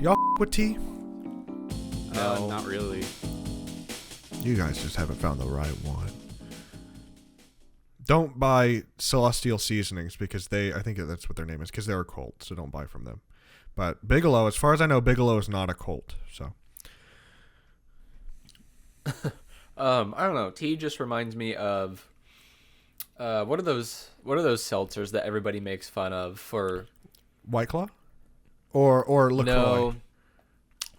Y'all with tea? No, not really. You guys just haven't found the right one. Don't buy Celestial Seasonings because I think that's what their name is, because they're a cult, so don't buy from them. But Bigelow, as far as I know, Bigelow is not a cult, so. I don't know. Tea just reminds me of what are those seltzers that everybody makes fun of for White Claw? Or LaCroix? No.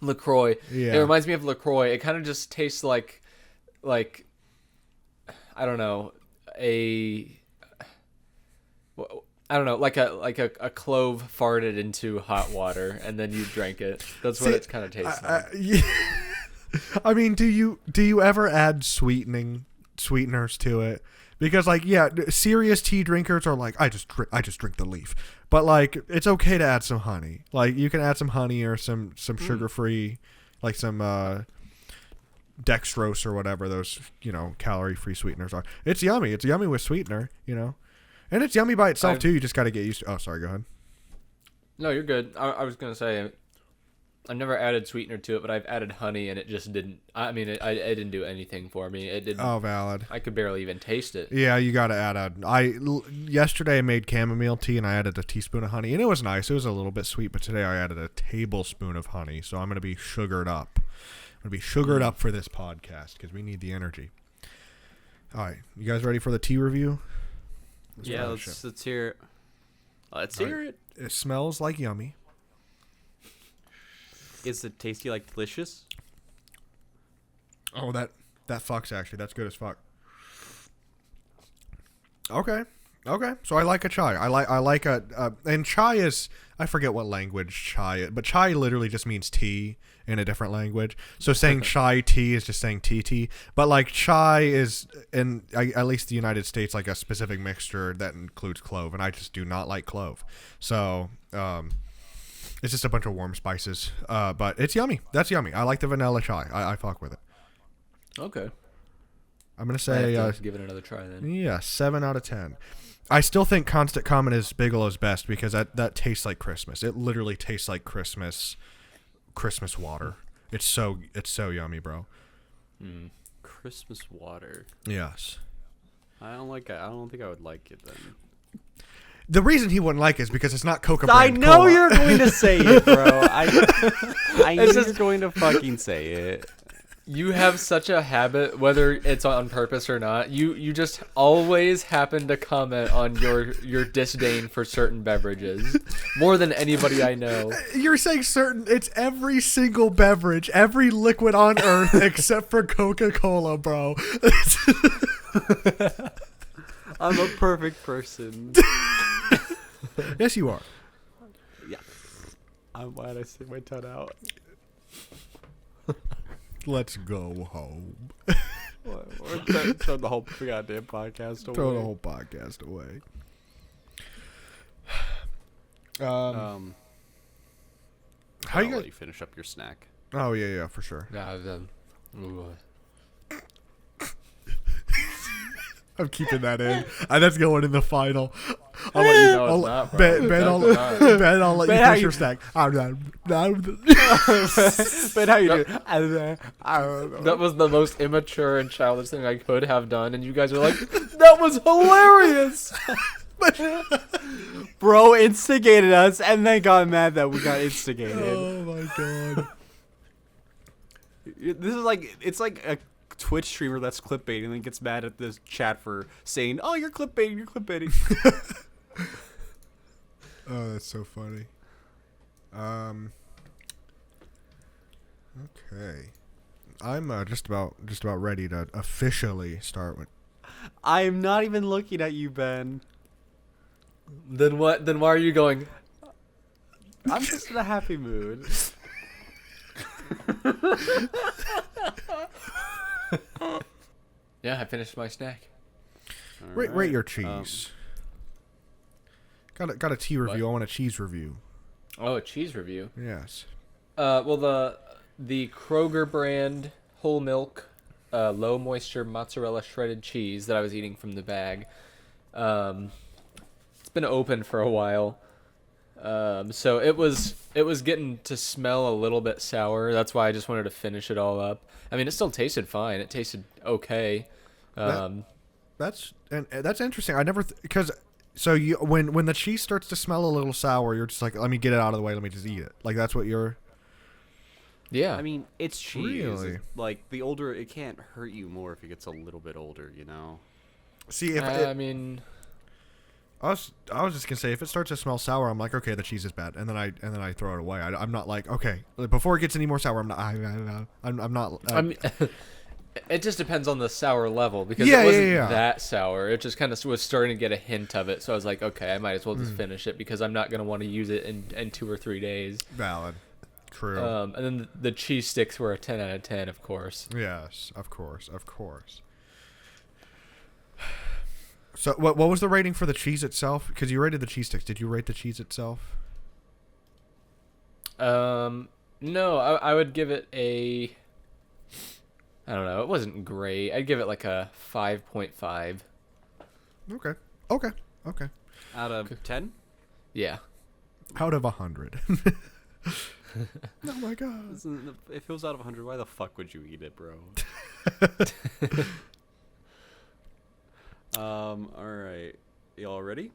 LaCroix. Yeah. It reminds me of LaCroix. It kind of just tastes like I don't know, like a clove farted into hot water and then you drank it. That's what it kind of tastes like. Yeah. I mean, do you ever add sweeteners to it? Because serious tea drinkers are like, I just drink the leaf. But like, it's okay to add some honey. Like, you can add some honey or some sugar-free, like some dextrose or whatever those, calorie-free sweeteners are. It's yummy. It's yummy with sweetener, And it's yummy by itself too. You just got to get used to. Oh, sorry. Go ahead. No, you're good. I was gonna say, I've never added sweetener to it, but I've added honey, and it just didn't. I mean, it didn't do anything for me. It didn't. Oh, valid. I could barely even taste it. Yeah, you got to add yesterday I made chamomile tea and I added a teaspoon of honey, and it was nice. It was a little bit sweet, but today I added a tablespoon of honey, so I'm gonna be sugared up. I'm gonna be sugared up for this podcast because we need the energy. All right, you guys ready for the tea review? Let's hear it. Let's hear it. It smells like yummy. Is it tasty like delicious? Oh, that fucks actually. That's good as fuck. Okay. So I like a chai. I like and chai is, I forget what language chai is, but chai literally just means tea in a different language. So saying chai tea is just saying tea. But like chai is in at least the United States like a specific mixture that includes clove, and I just do not like clove. So it's just a bunch of warm spices. But it's yummy. That's yummy. I like the vanilla chai. I fuck with it. Okay. I'm gonna say give it another try then. Yeah, 7 out of 10. I still think Constant Comment is Bigelow's best because that tastes like Christmas. It literally tastes like Christmas water. It's so yummy, bro. Christmas water. Yes. I don't think I would like it then. The reason he wouldn't like it is because it's not Coca. I know Cola. you're going to say it, bro. I know you're going to fucking say it. You have such a habit, whether it's on purpose or not. You just always happen to comment on your disdain for certain beverages more than anybody I know. You're saying certain. It's every single beverage, every liquid on earth except for Coca-Cola, bro. I'm a perfect person. Yes, you are. Yeah. I'm glad I stick my tongue out. Let's go home. Throw the whole goddamn podcast away. Throw the whole podcast away. How you let guys? you finish up your snack? Oh yeah, for sure. Yeah, I'm keeping that in. That's going in the final. I'll let you know. Ben, I'll let you finish your snack. Ben, how you doing? that was the most immature and childish thing I could have done, and you guys are like, "That was hilarious." Bro instigated us, and then got mad that we got instigated. Oh my god. This is it's like a Twitch streamer that's clickbaiting and then gets mad at this chat for saying, "Oh, you're clickbaiting." Oh, that's so funny. Okay. I'm just about ready to officially start with. I am not even looking at you, Ben. Then what? Then why are you going? I'm just in a happy mood. Yeah, I finished my snack. Rate your cheese. Got a tea review. What? I want a cheese review. Oh, a cheese review. Yes. Well, the Kroger brand whole milk, low moisture mozzarella shredded cheese that I was eating from the bag. It's been open for a while. So it was getting to smell a little bit sour. That's why I just wanted to finish it all up. I mean, it still tasted fine. It tasted okay. That's interesting. I never because so you when the cheese starts to smell a little sour, you're just like, let me get it out of the way. Let me just eat it. Like that's what you're. Yeah. I mean, it's cheese. Really? Like the older, it can't hurt you more if it gets a little bit older. You know. See if I mean. I was just gonna say if it starts to smell sour, I'm like, okay, the cheese is bad, and then I throw it away. I'm not like, okay, before it gets any more sour, I'm not. I'm not. I mean, it just depends on the sour level because it wasn't that sour. It just kind of was starting to get a hint of it. So I was like, okay, I might as well just finish it because I'm not gonna want to use it in 2 or 3 days. Valid. True. And then the cheese sticks were a 10 out of 10, of course. Yes, of course. So what was the rating for the cheese itself? Because you rated the cheese sticks. Did you rate the cheese itself? No, I would give it a. I don't know. It wasn't great. I'd give it like a 5.5. Okay. Out of 10? Yeah. Out of 100. Oh my god. If it was out of 100, why the fuck would you eat it, bro? All right. Y'all ready?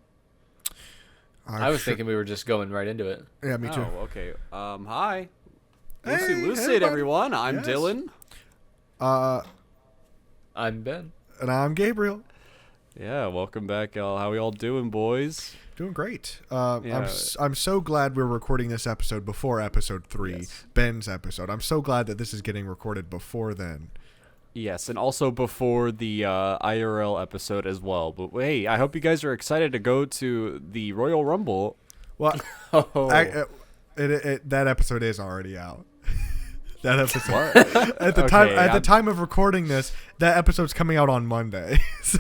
I was thinking we were just going right into it. Yeah, me too. Oh, okay. Hi. Hey, Lucid, hey, everyone. I'm yes. Dylan. I'm Ben. And I'm Gabriel. Yeah, welcome back, y'all. How we all doing, boys? Doing great. Yeah. I'm so glad we're recording this episode before episode 3, Yes. Ben's episode. I'm so glad that this is getting recorded before then. Yes, and also before the IRL episode as well. But hey, I hope you guys are excited to go to the Royal Rumble. Well, Oh. that episode is already out. That episode What? at the time of recording this, that episode's coming out on Monday. So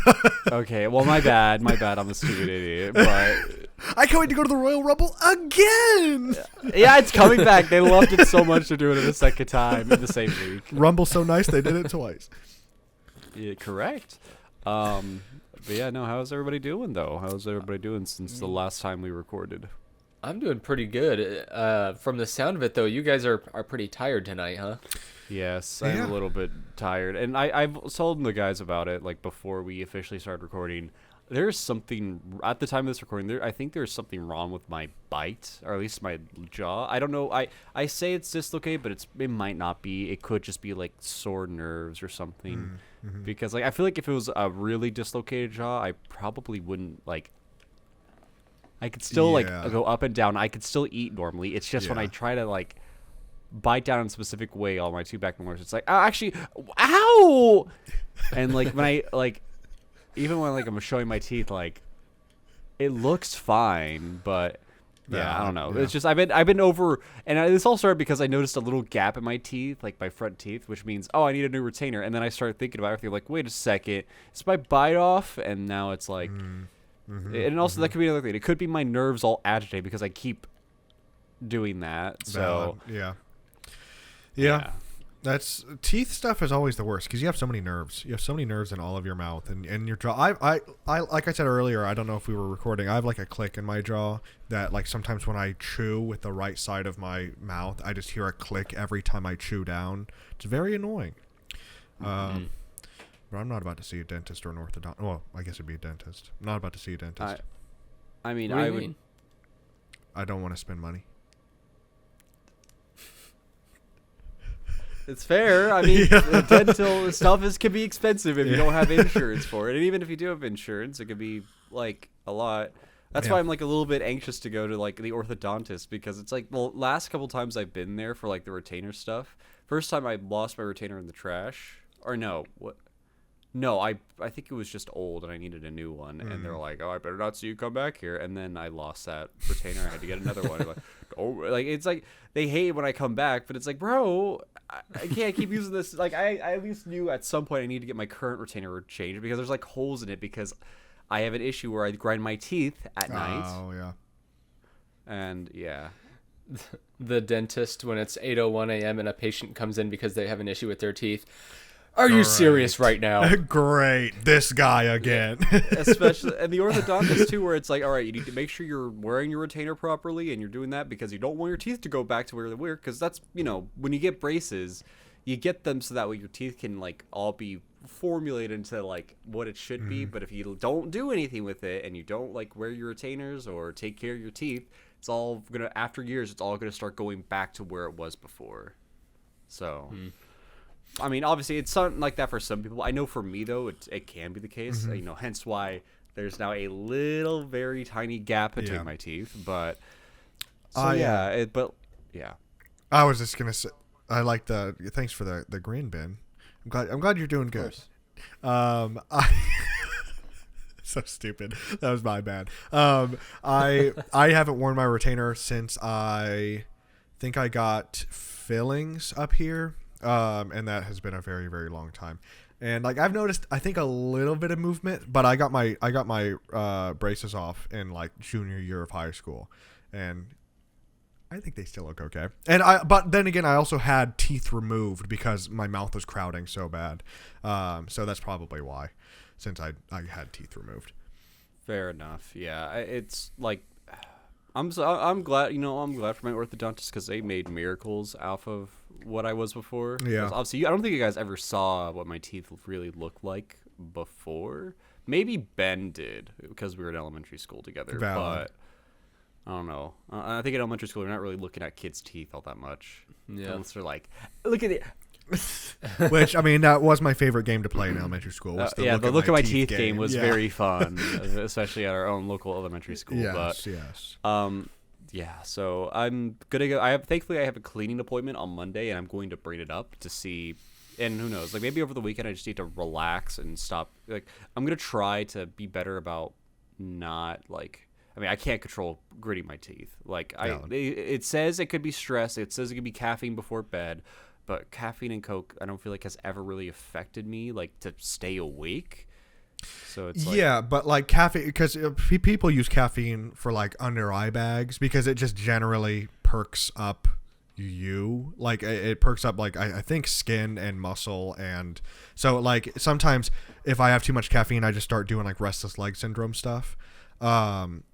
Okay, well, my bad. I'm a stupid idiot. But I can't wait to go to the Royal Rumble again. yeah, it's coming back. They loved it so much to do it a second time in the same week. Rumble's so nice they did it twice. Yeah, correct. But yeah, no. How's everybody doing though? How's everybody doing since the last time we recorded? I'm doing pretty good. From the sound of it, though, you guys are pretty tired tonight, huh? Yes, I'm Yeah. a little bit tired, and I've told the guys about it like before we officially started recording. There's something at the time of this recording. I think there's something wrong with my bite, or at least my jaw. I don't know. I say it's dislocated, but it might not be. It could just be like sore nerves or something. Because like I feel like if it was a really dislocated jaw, I probably wouldn't like. I could still like go up and down. I could still eat normally. It's just when I try to like bite down in a specific way, all my 2 back molars, it's like, oh, actually, ow! And like when I like, even when like I'm showing my teeth, like it looks fine, but yeah, I don't know. It's just I've been over, and this all started because I noticed a little gap in my teeth, like my front teeth, which means I need a new retainer. And then I started thinking about everything, like, wait a second, is my bite off? And now it's like. And also that could be another thing. It could be my nerves all agitated because I keep doing that. So yeah. That's teeth stuff is always the worst because you have so many nerves. You have so many nerves in all of your mouth and your jaw. I like I said earlier. I don't know if we were recording. I have like a click in my jaw that like sometimes when I chew with the right side of my mouth, I just hear a click every time I chew down. It's very annoying. But I'm not about to see a dentist or an orthodontist. Well, I guess it'd be a dentist. I'm not about to see a dentist. I mean, What do I you would. mean? I don't want to spend money. It's fair. I mean, dental stuff can be expensive if you don't have insurance for it, and even if you do have insurance, it could be like a lot. That's why I'm like a little bit anxious to go to like the orthodontist because it's like the last couple times I've been there for like the retainer stuff. First time I lost my retainer in the trash, or no, what? No, I think it was just old and I needed a new one. And they're like, oh, I better not see you come back here. And then I lost that retainer. I had to get another one. Like, oh, like it's like they hate when I come back, but it's like, bro, I can't keep using this. Like I at least knew at some point I need to get my current retainer changed because there's like holes in it because I have an issue where I grind my teeth at night. Oh yeah. And yeah. The dentist when it's 8:01 a.m. and a patient comes in because they have an issue with their teeth. Are you serious right now? Great, this guy again. Especially and the orthodontist too, where it's like, all right, you need to make sure you're wearing your retainer properly, and you're doing that because you don't want your teeth to go back to where they were. Because that's when you get braces, you get them so that way your teeth can like all be formulated into like what it should be. But if you don't do anything with it and you don't like wear your retainers or take care of your teeth, it's all gonna after years, it's all gonna start going back to where it was before. So. I mean, obviously, it's something like that for some people. I know for me, though, it can be the case. Hence why there's now a little, very tiny gap between my teeth. But, yeah. I was just gonna say, I like thanks for the green bin. I'm glad you're doing good. So stupid. That was my bad. I haven't worn my retainer since I think I got fillings up here. And that has been a very, very long time. And like I've noticed, I think a little bit of movement, but I got my braces off in like junior year of high school, and I think they still look okay. But then again, I also had teeth removed because my mouth was crowding so bad. So that's probably why, since I had teeth removed. Fair enough. Yeah, it's like. I'm glad I'm glad for my orthodontist because they made miracles off of what I was before. Yeah. Obviously, I don't think you guys ever saw what my teeth really looked like before. Maybe Ben did because we were in elementary school together. Valid. But I don't know. I think in elementary school we're not really looking at kids' teeth all that much. Yeah. Unless they're like, look at it. Which I mean, that was my favorite game to play in elementary school. Was the look at my teeth game was very fun, especially at our own local elementary school. Yes. Yeah. So I'm gonna go. Thankfully I have a cleaning appointment on Monday, and I'm going to bring it up to see. And who knows? Like maybe over the weekend I just need to relax and stop. Like I'm gonna try to be better about not like. I mean, I can't control gritting my teeth. Like it says it could be stress. It says it could be caffeine before bed. But caffeine and Coke, I don't feel like has ever really affected me, like to stay awake. So it's like, but like caffeine, because people use caffeine for like under eye bags because it just generally perks up like it perks up like I think skin and muscle, and so like sometimes if I have too much caffeine, I just start doing like restless leg syndrome stuff.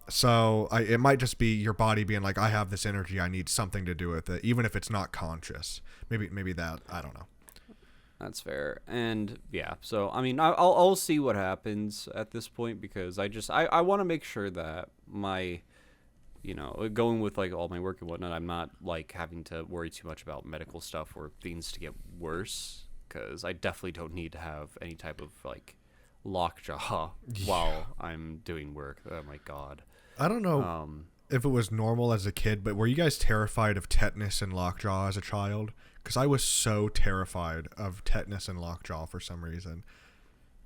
So it might just be your body being like, I have this energy, I need something to do with it, even if it's not conscious. Maybe that, I don't know. That's fair. And yeah, so I mean, I'll see what happens at this point because I want to make sure that my, going with like all my work and whatnot, I'm not like having to worry too much about medical stuff or things to get worse because I definitely don't need to have any type of like lockjaw while I'm doing work. Oh my god. I don't know if it was normal as a kid, but were you guys terrified of tetanus and lockjaw as a child? Because I was so terrified of tetanus and lockjaw for some reason.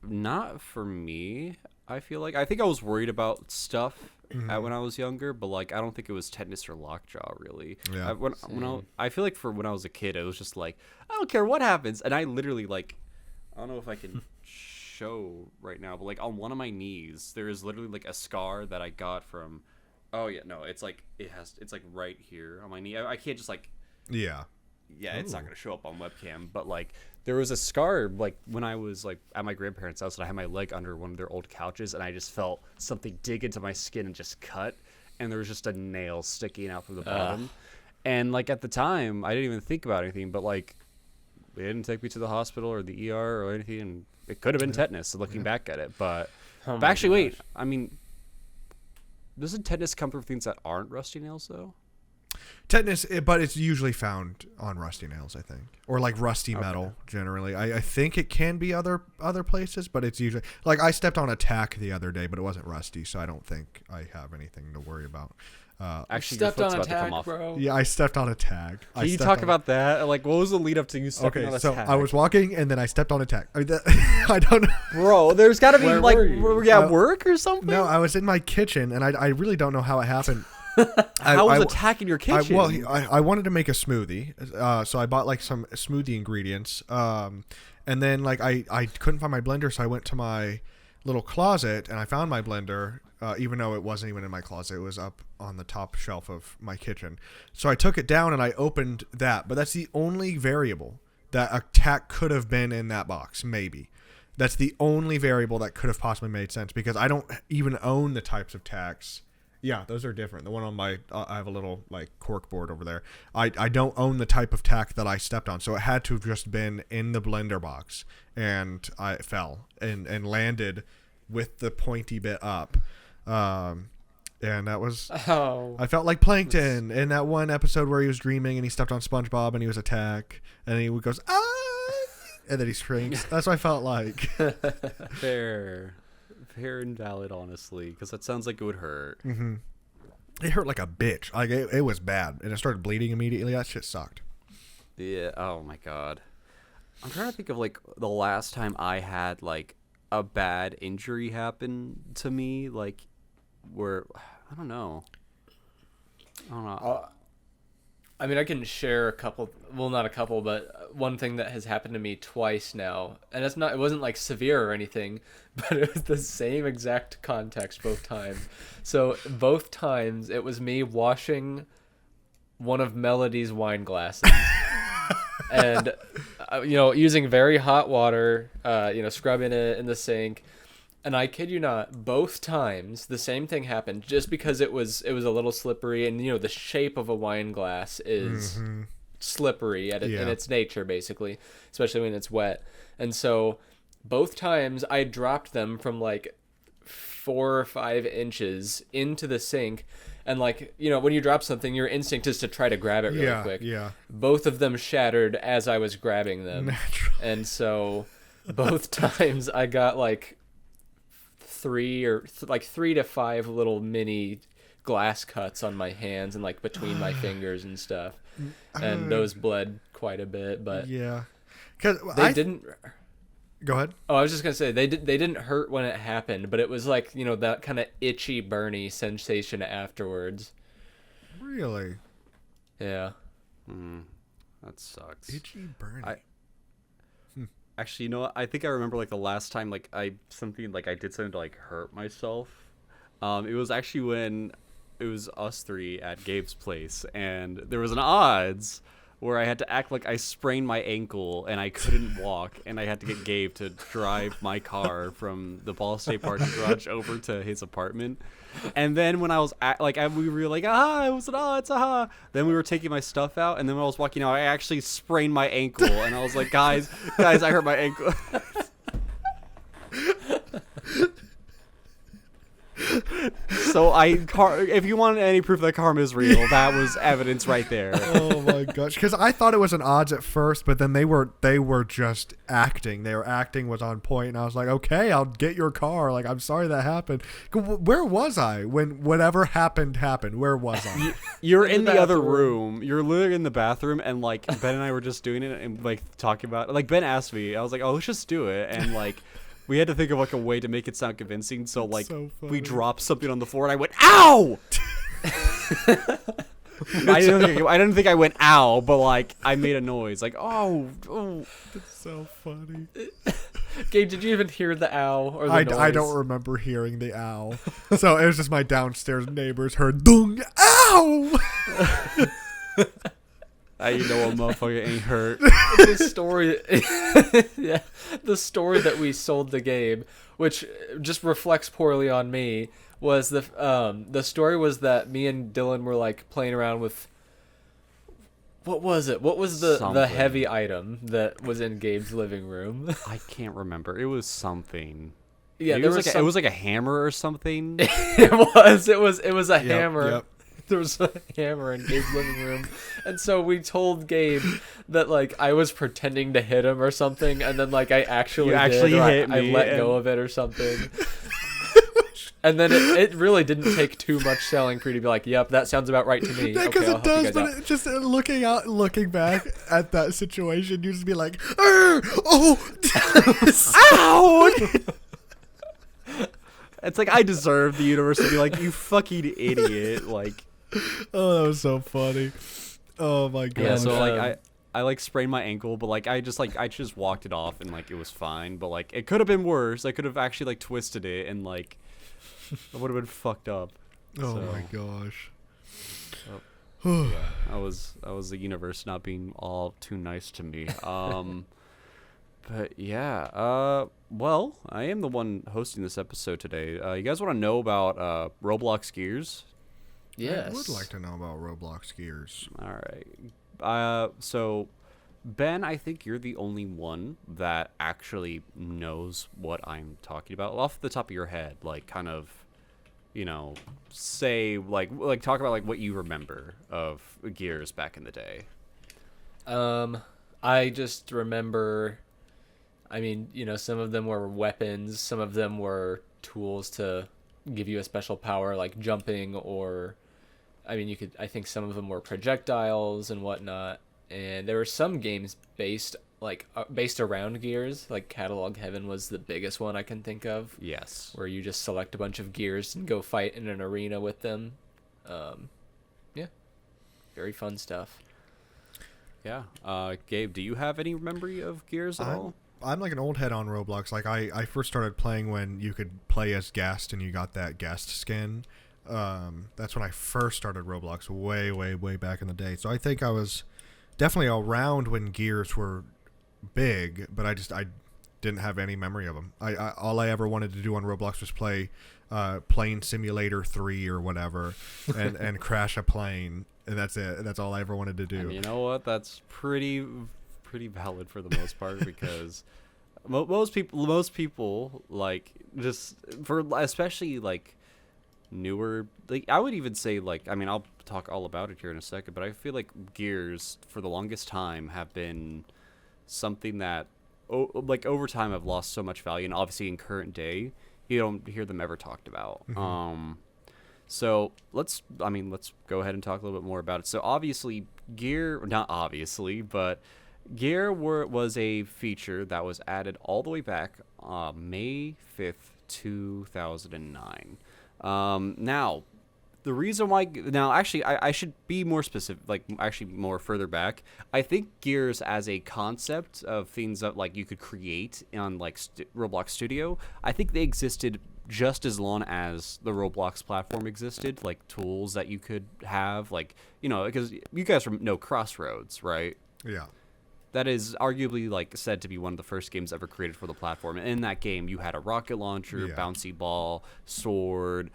Not for me. I feel like I think I was worried about stuff when I was younger, but like I don't think it was tetanus or lockjaw really. Yeah. I feel like for when I was a kid, it was just like I don't care what happens, and I literally like I don't know if I can show right now, but like on one of my knees there is literally like a scar that I got from it's like right here on my knee. I can't just like it's not gonna show up on webcam, but like there was a scar like when I was like at my grandparents' house and I had my leg under one of their old couches and I just felt something dig into my skin and just cut, and there was just a nail sticking out from the bottom. And like at the time I didn't even think about anything, but like they didn't take me to the hospital or the ER or anything, and it could have been tetanus looking back at it. But wait, I mean, doesn't tetanus come from things that aren't rusty nails though? Tetanus, but it's usually found on rusty nails, I think, or like rusty metal. Generally, I think it can be other places, but it's usually like I stepped on a tack the other day, but it wasn't rusty, so I don't think I have anything to worry about. Actually, stepped on a tag, bro. Yeah, I stepped on a tag. Can you talk about that? Like, what was the lead up to you stepping on a tag? Okay, so I was walking and then I stepped on a tag. I don't know. Bro, there's got to be like, were you at work or something? No, I was in my kitchen, and I really don't know how it happened. How was a tack in your kitchen? I wanted to make a smoothie, so I bought like some smoothie ingredients, and then like I couldn't find my blender, so I went to my little closet and I found my blender. Even though it wasn't even in my closet, it was up on the top shelf of my kitchen. So I took it down and I opened that, but that's the only variable that a tack could have been in that box. Maybe. That's the only variable that could have possibly made sense because I don't even own the types of tacks. Yeah, those are different. The one on my, I have a little like cork board over there. I don't own the type of tack that I stepped on, so it had to have just been in the blender box, and I fell and landed with the pointy bit up. And that was, I felt like Plankton in that one episode where he was dreaming and he stepped on SpongeBob and he was attacked and he goes, ah, and then he shrinks. That's what I felt like. Fair and valid, honestly, because that sounds like it would hurt. Mm-hmm. It hurt like a bitch. Like it was bad, and it started bleeding immediately. That shit sucked. Yeah. Oh my god. I'm trying to think of like the last time I had like a bad injury happen to me, like where I don't know. I mean, I can share a couple. Well, not a couple, but one thing that has happened to me twice now, and it's not. It wasn't like severe or anything, but it was the same exact context both times. So both times it was me washing one of Melody's wine glasses, and using very hot water, scrubbing it in the sink. And I kid you not, both times the same thing happened. Just because it was a little slippery, and the shape of a wine glass is slippery in its nature, basically, especially when it's wet. And so, both times I dropped them from like 4 or 5 inches into the sink, and like when you drop something, your instinct is to try to grab it really quick. Yeah. Both of them shattered as I was grabbing them, and so both times I got like 3 to 5 little mini glass cuts on my hands and like between my fingers and stuff, and those bled quite a bit. But yeah, because didn't. Go ahead. Oh, I was just gonna say they didn't hurt when it happened, but it was like that kind of itchy, burny sensation afterwards. Really? Yeah. That sucks. Itchy, burny. Actually, what? I think I remember like the last time like I did something to like hurt myself. It was actually when it was us 3 at Gabe's place, and there was an odds where I had to act like I sprained my ankle and I couldn't walk, and I had to get Gabe to drive my car from the Ball State parking garage over to his apartment. And then when I was we were like, it was an odds, aha. Then we were taking my stuff out, and then when I was walking out, I actually sprained my ankle, and I was like, guys, I hurt my ankle. So if you want any proof that karma is real, that was evidence right there. Oh my gosh! Because I thought it was an odds at first, but then they were just acting. Their acting was on point, and I was like, okay, I'll get your car. Like, I'm sorry that happened. Where was I when whatever happened? Where was I? You're in the other room. You're literally in the bathroom, and like Ben and I were just doing it and like talking about it. Like Ben asked me, I was like, oh, let's just do it, and like. We had to think of like a way to make it sound convincing, so like we dropped something on the floor and I went, ow! I didn't think I went ow, but like I made a noise like oh. It's so funny. Gabe, did you even hear the ow or the noise? I don't remember hearing the ow. So it was just my downstairs neighbors heard dung ow. A motherfucker ain't hurt. The story that we sold to Gabe, which just reflects poorly on me, was the story was that me and Dylan were like playing around with what was it? What was the heavy item that was in Gabe's living room? I can't remember. It was something. Yeah, it was like a hammer or something. It was a hammer. Yep. There was a hammer in Gabe's living room, and so we told Gabe that like I was pretending to hit him or something, and then like I actually hit me, I let go of it or something. And then it really didn't take too much selling for you to be like, yep, that sounds about right to me. Yeah, because it does, but it just looking back at that situation, you just be like, oh, ow! It's like I deserve the universe to be like, you fucking idiot, like. Oh, that was so funny. Oh my god. Yeah, so like I like sprained my ankle, but like I just walked it off and like it was fine, but like it could have been worse. I could have actually like twisted it and like it would have been fucked up. Oh my gosh. That was the universe not being all too nice to me. But yeah, well, I am the one hosting this episode today. You guys want to know about Roblox Gears? Yes. I would like to know about Roblox Gears. All right. So Ben, I think you're the only one that actually knows what I'm talking about off the top of your head. Like, kind of, say like talk about like what you remember of Gears back in the day. I just remember, I mean, some of them were weapons, some of them were tools to give you a special power like jumping, or I mean, I think some of them were projectiles and whatnot. And there were some games based around Gears, like Catalog Heaven was the biggest one I can think of. Yes. Where you just select a bunch of gears and go fight in an arena with them. Yeah. Very fun stuff. Yeah. Gabe, do you have any memory of Gears at all? I'm like an old head on Roblox. Like I first started playing when you could play as Guest and you got that Guest skin. That's when I first started Roblox way, way, way back in the day. So I think I was definitely around when Gears were big, but I didn't have any memory of them. All I ever wanted to do on Roblox was play Plane Simulator 3 or whatever and crash a plane, and that's it. That's all I ever wanted to do. And you know what? That's pretty valid for the most part because most people like just for especially like newer, like I would even say like, I mean, I'll talk all about it here in a second, but I feel like Gears for the longest time have been something that like over time have lost so much value, and obviously in current day you don't hear them ever talked about. So let's go ahead and talk a little bit more about it. So obviously not obviously, but Gear was a feature that was added all the way back May 5th, 2009. Now, the reason why... Now, actually, I should be more specific, like, actually more further back. I think Gears as a concept of things that, like, you could create on, like, Roblox Studio, I think they existed just as long as the Roblox platform existed, like, tools that you could have, like, because you guys know Crossroads, right? Yeah. That is arguably like said to be one of the first games ever created for the platform. And in that game, you had a rocket launcher, bouncy ball, sword,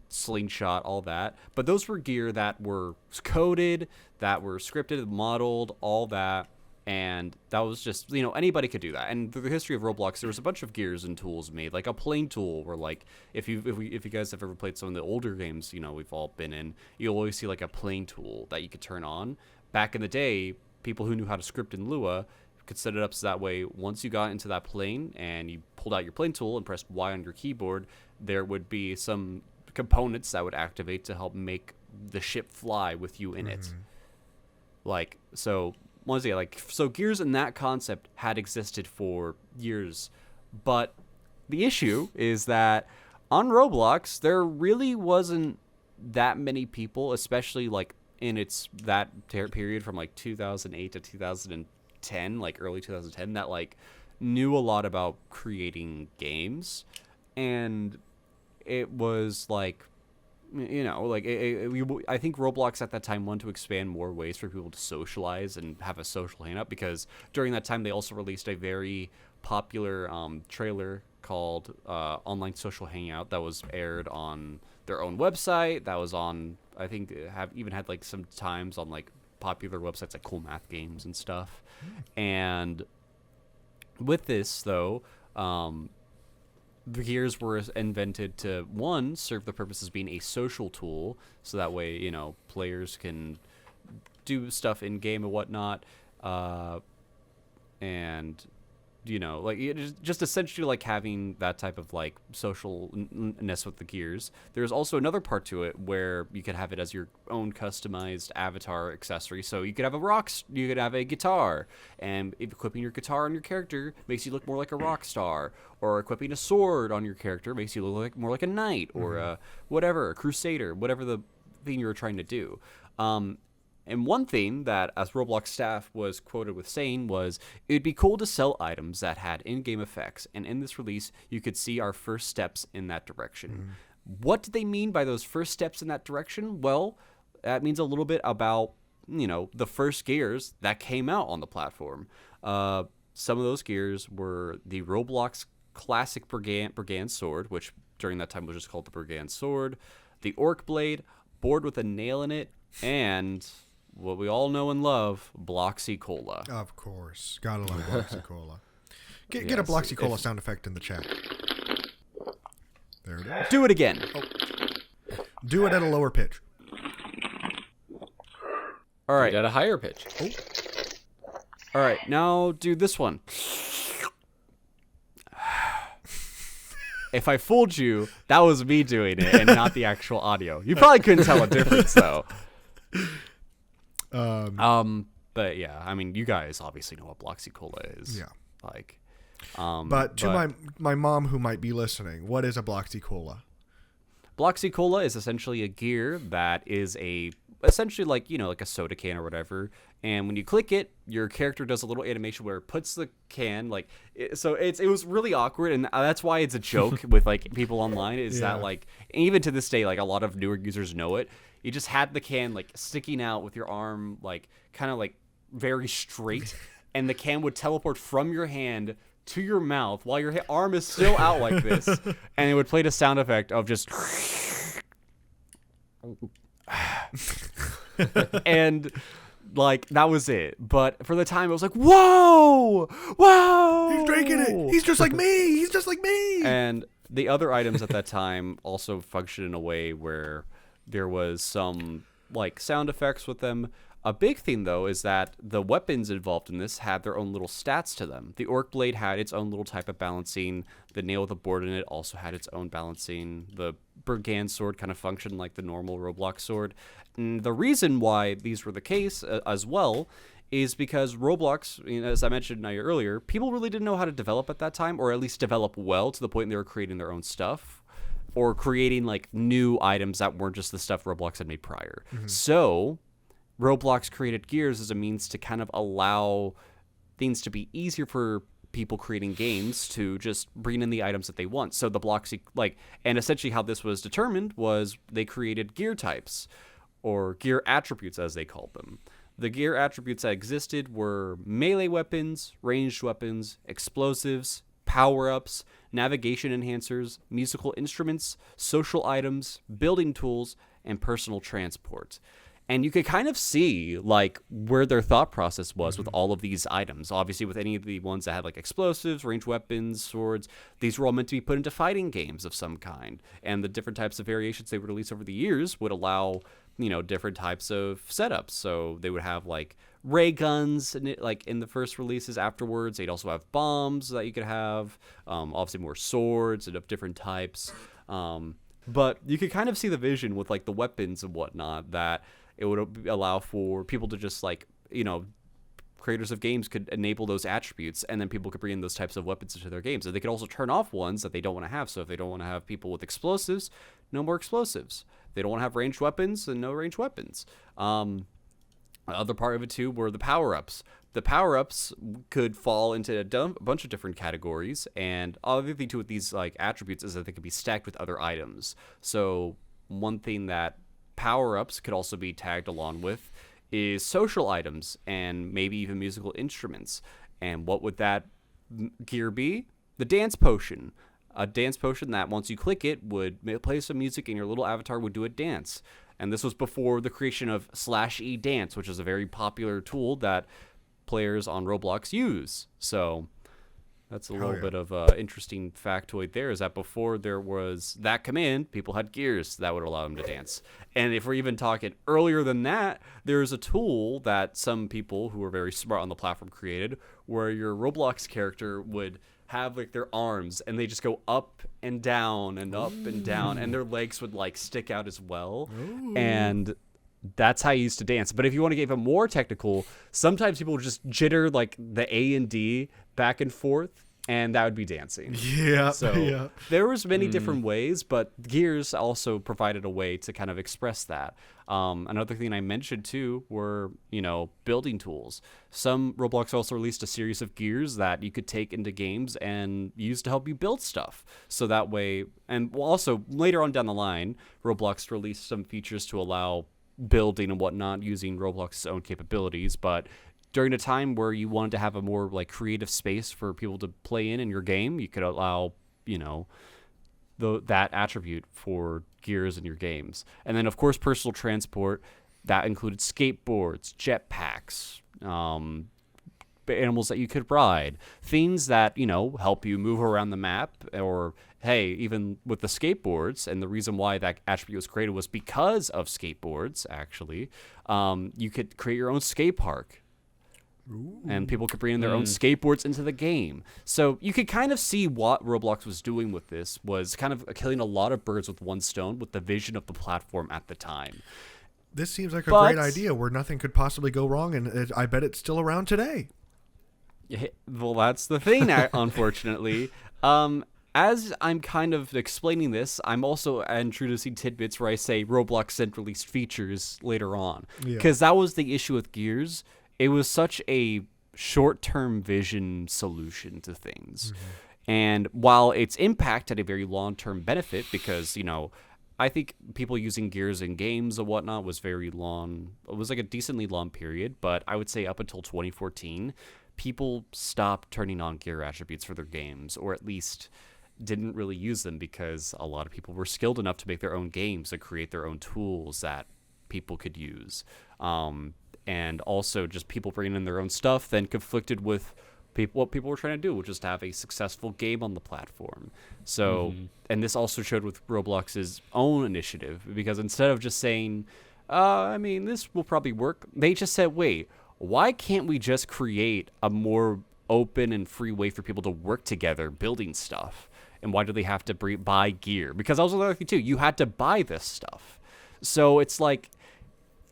slingshot, all that. But those were gear that were coded, that were scripted, modeled, all that. And that was just, anybody could do that. And through the history of Roblox, there was a bunch of gears and tools made, like a plane tool, where like if you guys have ever played some of the older games, we've all been in, you'll always see like a plane tool that you could turn on. Back in the day, people who knew how to script in Lua could set it up so that way once you got into that plane and you pulled out your plane tool and pressed Y on your keyboard, there would be some components that would activate to help make the ship fly with you in it. Like, so once again, like, so Gears and that concept had existed for years, but the issue is that on Roblox there really wasn't that many people, especially like in that period from like 2008 to 2010, like early 2010, that like knew a lot about creating games. And it was like, I think Roblox at that time wanted to expand more ways for people to socialize and have a social hangout, because during that time they also released a very popular trailer called Online Social Hangout that was aired on their own website, that was on, I think, even had like some times on like popular websites like Cool Math Games and stuff. And with this though, the Gears were invented to, one, serve the purpose as being a social tool, so that way players can do stuff in game and whatnot, and like just essentially like having that type of like socialness with the Gears. There's also another part to it where you could have it as your own customized avatar accessory. So you could have you could have a guitar, and equipping your guitar on your character makes you look more like a rock star, or equipping a sword on your character makes you look more like a knight, or a crusader, whatever the thing you were trying to do. And one thing that, as Roblox staff was quoted with saying, was, "It'd be cool to sell items that had in-game effects, and in this release, you could see our first steps in that direction." What did they mean by those first steps in that direction? Well, that means a little bit about, the first gears that came out on the platform. Some of those gears were the Roblox classic Brigand sword, which during that time was just called the Brigand sword, the Orc blade, board with a nail in it, and what we all know and love, Bloxy Cola. Of course. Gotta love Bloxy Cola. Get a Yes, Bloxy Cola sound effect in the chat. There it is. Do it again. Do it at a lower pitch. All right. At a higher pitch. All right. Now do this one. If I fooled you, that was me doing it and not the actual audio. You probably couldn't tell a difference though. But yeah, I mean, you guys obviously know what Bloxy Cola is. Yeah. Like, but to my mom who might be listening, what is a Bloxy Cola? Bloxy Cola is essentially a gear that is essentially like a soda can or whatever, and when you click it, your character does a little animation where it puts the can it was really awkward, and that's why it's a joke with like people online is that like even to this day like a lot of newer users know it. You just had the can like sticking out with your arm like kind of like very straight, and the can would teleport from your hand to your mouth while your arm is still out like this, and it would play the sound effect of just and like that was it. But for the time it was like, whoa, He's drinking it. He's just like me. And the other items at that time also functioned in a way where there was some like sound effects with them. A big thing, though, is that the weapons involved in this had their own little stats to them. The Orc Blade had its own little type of balancing. The Nail with a Board in it also had its own balancing. The Brigand Sword kind of functioned like the normal Roblox sword. And the reason why these were the case as well is because Roblox, as I mentioned earlier, people really didn't know how to develop at that time, or at least develop well to the point they were creating their own stuff, or creating like new items that weren't just the stuff Roblox had made prior. Mm-hmm. So Roblox created gears as a means to kind of allow things to be easier for people creating games to just bring in the items that they want. So the Bloxy, and essentially how this was determined was they created gear types, or gear attributes as they called them. The gear attributes that existed were melee weapons, ranged weapons, explosives, power-ups, navigation enhancers, musical instruments, social items, building tools, and personal transport. And you could kind of see like where their thought process was with all of these items. Obviously, with any of the ones that had like explosives, ranged weapons, swords, these were all meant to be put into fighting games of some kind. And the different types of variations they would release over the years would allow, different types of setups. So they would have like ray guns in the first releases. Afterwards, they'd also have bombs that you could have. Obviously, more swords and of different types. But you could kind of see the vision with like the weapons and whatnot that it would allow for people to just creators of games could enable those attributes, and then people could bring in those types of weapons into their games. And they could also turn off ones that they don't want to have. So if they don't want to have people with explosives, no more explosives. If they don't want to have ranged weapons, then no ranged weapons. The other part of it too were the power-ups. The power-ups could fall into a bunch of different categories, and other thing too with these attributes is that they could be stacked with other items. So one thing that power-ups could also be tagged along with is social items and maybe even musical instruments. And what would that gear be? The dance potion. A dance potion that once you click it would play some music and your little avatar would do a dance. And this was before the creation of /e dance, which is a very popular tool that players on Roblox use. So that's a little bit of interesting factoid there, is that before there was that command, people had gears that would allow them to dance. And if we're even talking earlier than that, there's a tool that some people who are very smart on the platform created, where your Roblox character would have their arms and they just go up and down and up and down, and their legs would stick out as well. Ooh. And that's how you used to dance. But if you want to get even more technical, sometimes people would just jitter the A and D back and forth, and that would be dancing. Yeah. So there was many different ways, but gears also provided a way to kind of express that. Another thing I mentioned too were, building tools. Some Roblox also released a series of gears that you could take into games and use to help you build stuff. So that way, and also later on down the line, Roblox released some features to allow building and whatnot using Roblox's own capabilities, but during a time where you wanted to have a more like creative space for people to play in your game, you could allow, you know, that attribute for gears in your games. And then of course personal transport, that included skateboards, jetpacks, animals that you could ride, things that, you know, help you move around the map. Or hey, even with the skateboards, and the reason why that attribute was created was because of skateboards actually. You could create your own skate park. Ooh. And people could bring in their own skateboards into the game. So you could kind of see what Roblox was doing with this, was kind of killing a lot of birds with one stone with the vision of the platform at the time. This seems like a great idea where nothing could possibly go wrong, and I bet it's still around today. Well, that's the thing, unfortunately. As I'm kind of explaining this, I'm also introducing tidbits where I say Roblox sent released features later on. Because that was the issue with Gears. It was such a short-term vision solution to things. Mm-hmm. And while its impact had a very long-term benefit, because, you know, I think people using Gears in games and whatnot was very long. It was like a decently long period, but I would say up until 2014, people stopped turning on gear attributes for their games, or at least didn't really use them because a lot of people were skilled enough to make their own games and create their own tools that people could use. And also just people bringing in their own stuff then conflicted with what people were trying to do, which is to have a successful game on the platform. So, and this also showed with Roblox's own initiative, because instead of just saying, I mean, this will probably work, they just said, wait, why can't we just create a more open and free way for people to work together building stuff? And why do they have to buy gear? Because that was another thing too. You had to buy this stuff. So it's like,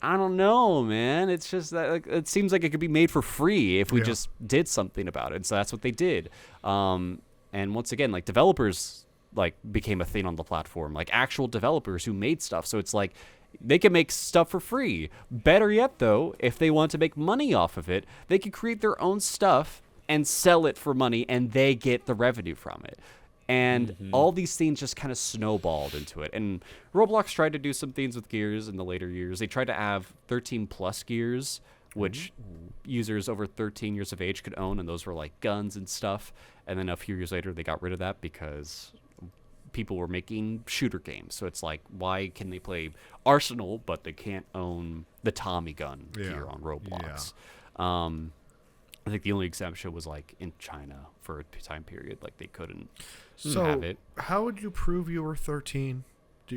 I don't know, man. It's just that like, it seems like it could be made for free if we just did something about it. And so that's what they did. And once again, like developers like became a thing on the platform, like actual developers who made stuff. So it's like they can make stuff for free. Better yet, though, if they want to make money off of it, they could create their own stuff and sell it for money, and they get the revenue from it. And all these things just kind of snowballed into it. And Roblox tried to do some things with gears in the later years. They tried to have 13 plus gears, which users over 13 years of age could own, and those were like guns and stuff. And then a few years later, they got rid of that because people were making shooter games. So it's like, why can they play Arsenal, but they can't own the Tommy gun here on Roblox? I think the only exemption was like in China for a time period. Like they couldn't have it. How would you prove you were 13?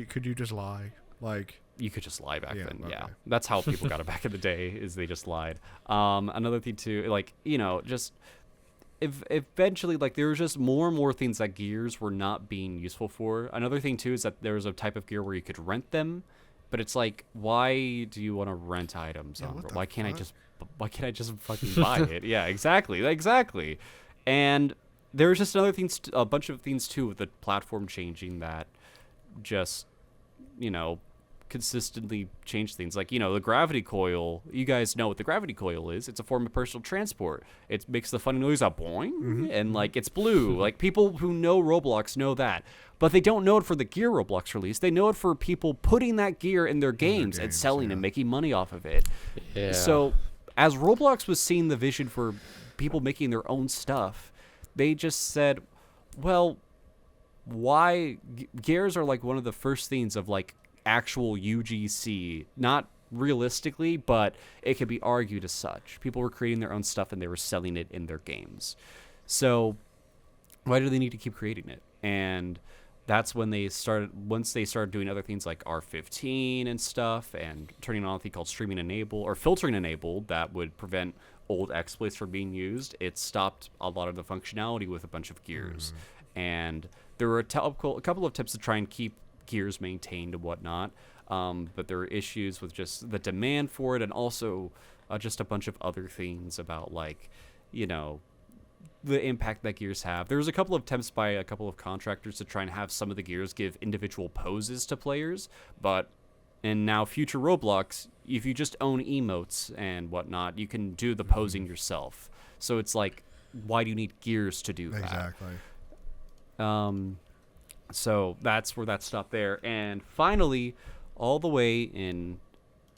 Could you just lie? Like you could just lie back then. Okay. Yeah, that's how people got it back in the day. Is they just lied. Another thing too, like you know, just eventually, like there was just more and more things that gears were not being useful for. Another thing too is that there was a type of gear where you could rent them, but it's like, why do you want to rent items? Why can't I just fucking buy it? Yeah, exactly. And there was just a bunch of things too with the platform changing that just, you know, consistently change things. Like, you know, the gravity coil, you guys know what the gravity coil is. It's a form of personal transport. It makes the funny noise, boing, and like it's blue. Like people who know Roblox know that. But they don't know it for the gear Roblox release. They know it for people putting that gear in their games and selling and making money off of it. Yeah. So as Roblox was seeing the vision for people making their own stuff, they just said, well, why gears are like one of the first things of like actual UGC, not realistically, but it could be argued as such. People were creating their own stuff and they were selling it in their games. So why do they need to keep creating it? And that's when once they started doing other things like R15 and stuff and turning on a thing called streaming enable or filtering enabled that would prevent old exploits from being used, it stopped a lot of the functionality with a bunch of gears. And there were a couple of tips to try and keep gears maintained and whatnot, but there were issues with just the demand for it and also just a bunch of other things about like, you know, the impact that gears have. There was a couple of attempts by a couple of contractors to try and have some of the gears give individual poses to players, but in now future Roblox, if you just own emotes and whatnot, you can do the posing yourself. So it's like, why do you need gears to do that? Exactly. So that's where that stopped there. And finally, all the way in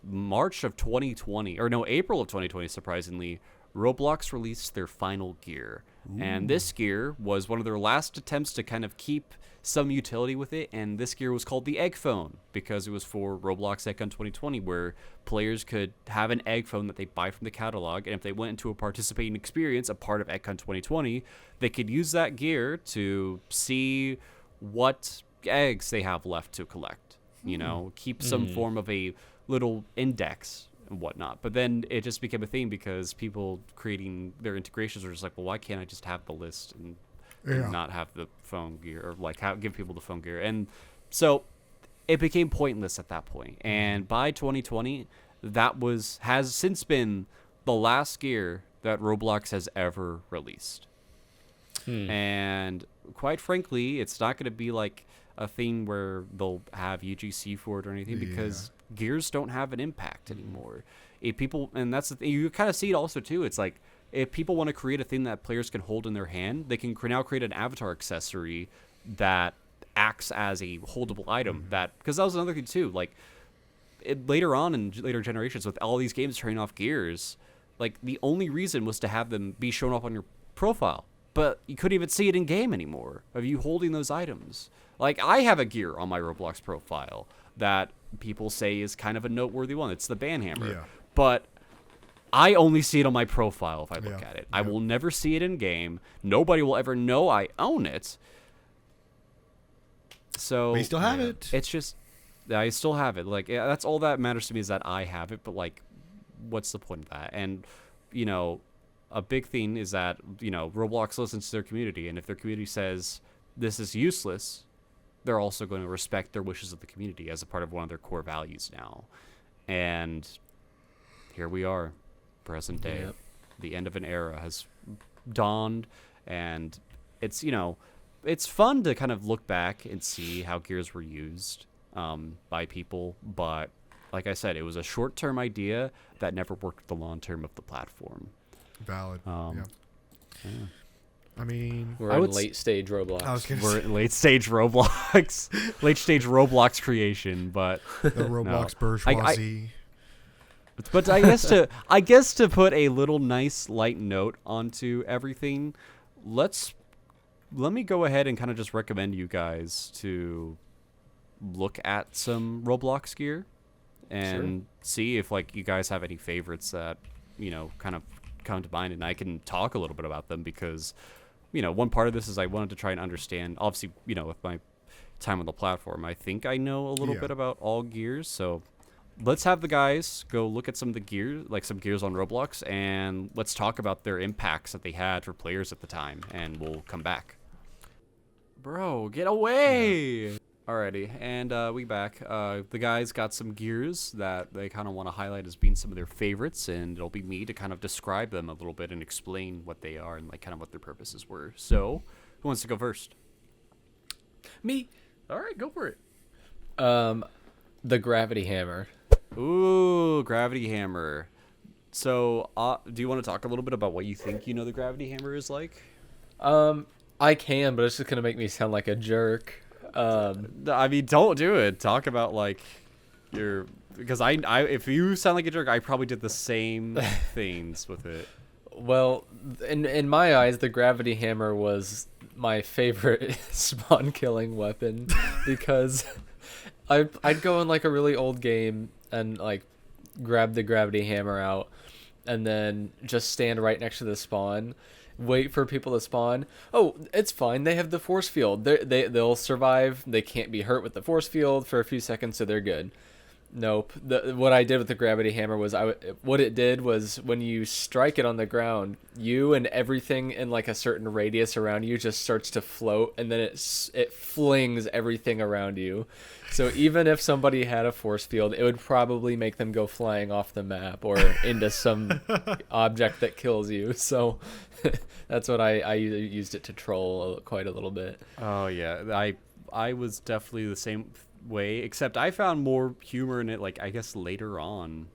March of 2020, or no, April of 2020, surprisingly, Roblox released their final gear. And this gear was one of their last attempts to kind of keep some utility with it, and this gear was called the Egg Phone because it was for Roblox EggCon 2020, where players could have an Egg Phone that they buy from the catalog, and if they went into a participating experience, a part of EggCon 2020, they could use that gear to see what eggs they have left to collect. You know, keep some form of a little index and whatnot. But then it just became a thing because people creating their integrations were just like, well, why can't I just have the list and not have the phone gear, or like give people the phone gear? And so it became pointless at that point. And by 2020, that has since been the last gear that Roblox has ever released. And quite frankly, it's not going to be like a thing where they'll have UGC for it or anything, because gears don't have an impact anymore. If people, and that's the thing, you kind of see it also too. It's like, if people want to create a thing that players can hold in their hand, they can now create an avatar accessory that acts as a holdable item. That, because that was another thing too. Like later on in later generations, with all these games turning off gears, like the only reason was to have them be shown up on your profile, but you couldn't even see it in game anymore of you holding those items. Like I have a gear on my Roblox profile that people say is kind of a noteworthy one. It's the band hammer, but I only see it on my profile if I look at it. I will never see it in game. Nobody will ever know I own it. So But you still have it. It's just, I still have it. Like that's all that matters to me, is that I have it. But like, what's the point of that? And you know, a big thing is that, you know, Roblox listens to their community, and if their community says this is useless, they're also going to respect their wishes of the community as a part of one of their core values now. And here we are, present day. The end of an era has dawned, and it's, you know, it's fun to kind of look back and see how gears were used by people, but like I said, it was a short-term idea that never worked with the long-term of the platform. Valid. I mean, We're in late stage Roblox. We're in late stage Roblox, late stage Roblox creation, but the Roblox bourgeoisie. But I guess to put a little nice light note onto everything, let me go ahead and kind of just recommend you guys to look at some Roblox gear and see if like you guys have any favorites that, you know, kind of come to mind, and I can talk a little bit about them, because, you know, one part of this is I wanted to try and understand, obviously, you know, with my time on the platform, I think I know a little bit about all gears. So let's have the guys go look at some of the gear, like some gears on Roblox, and let's talk about their impacts that they had for players at the time, and we'll come back. Bro, get away! Alrighty, and we back. The guys got some gears that they kind of want to highlight as being some of their favorites, and it'll be me to kind of describe them a little bit and explain what they are and like kind of what their purposes were. So, who wants to go first? Me. All right, go for it. The gravity hammer. Ooh, gravity hammer. So, do you want to talk a little bit about what you think you know the gravity hammer is like? I can, but it's just gonna make me sound like a jerk. I mean, don't do it. Talk about like your, because I if you sound like a jerk, I probably did the same things with it. Well, in my eyes, the gravity hammer was my favorite spawn killing weapon, because I'd go in like a really old game and like grab the gravity hammer out, and then just stand right next to the spawn, wait for people to spawn. Oh, it's fine. They have the force field. They'll survive. They can't be hurt with the force field for a few seconds, so they're good. Nope. What I did with the gravity hammer was what it did was when you strike it on the ground, you and everything in like a certain radius around you just starts to float, and then it flings everything around you. So even if somebody had a force field, it would probably make them go flying off the map or into some object that kills you. So that's what I used it to troll quite a little bit. Oh yeah, I was definitely the same way, except I found more humor in it, like I guess later on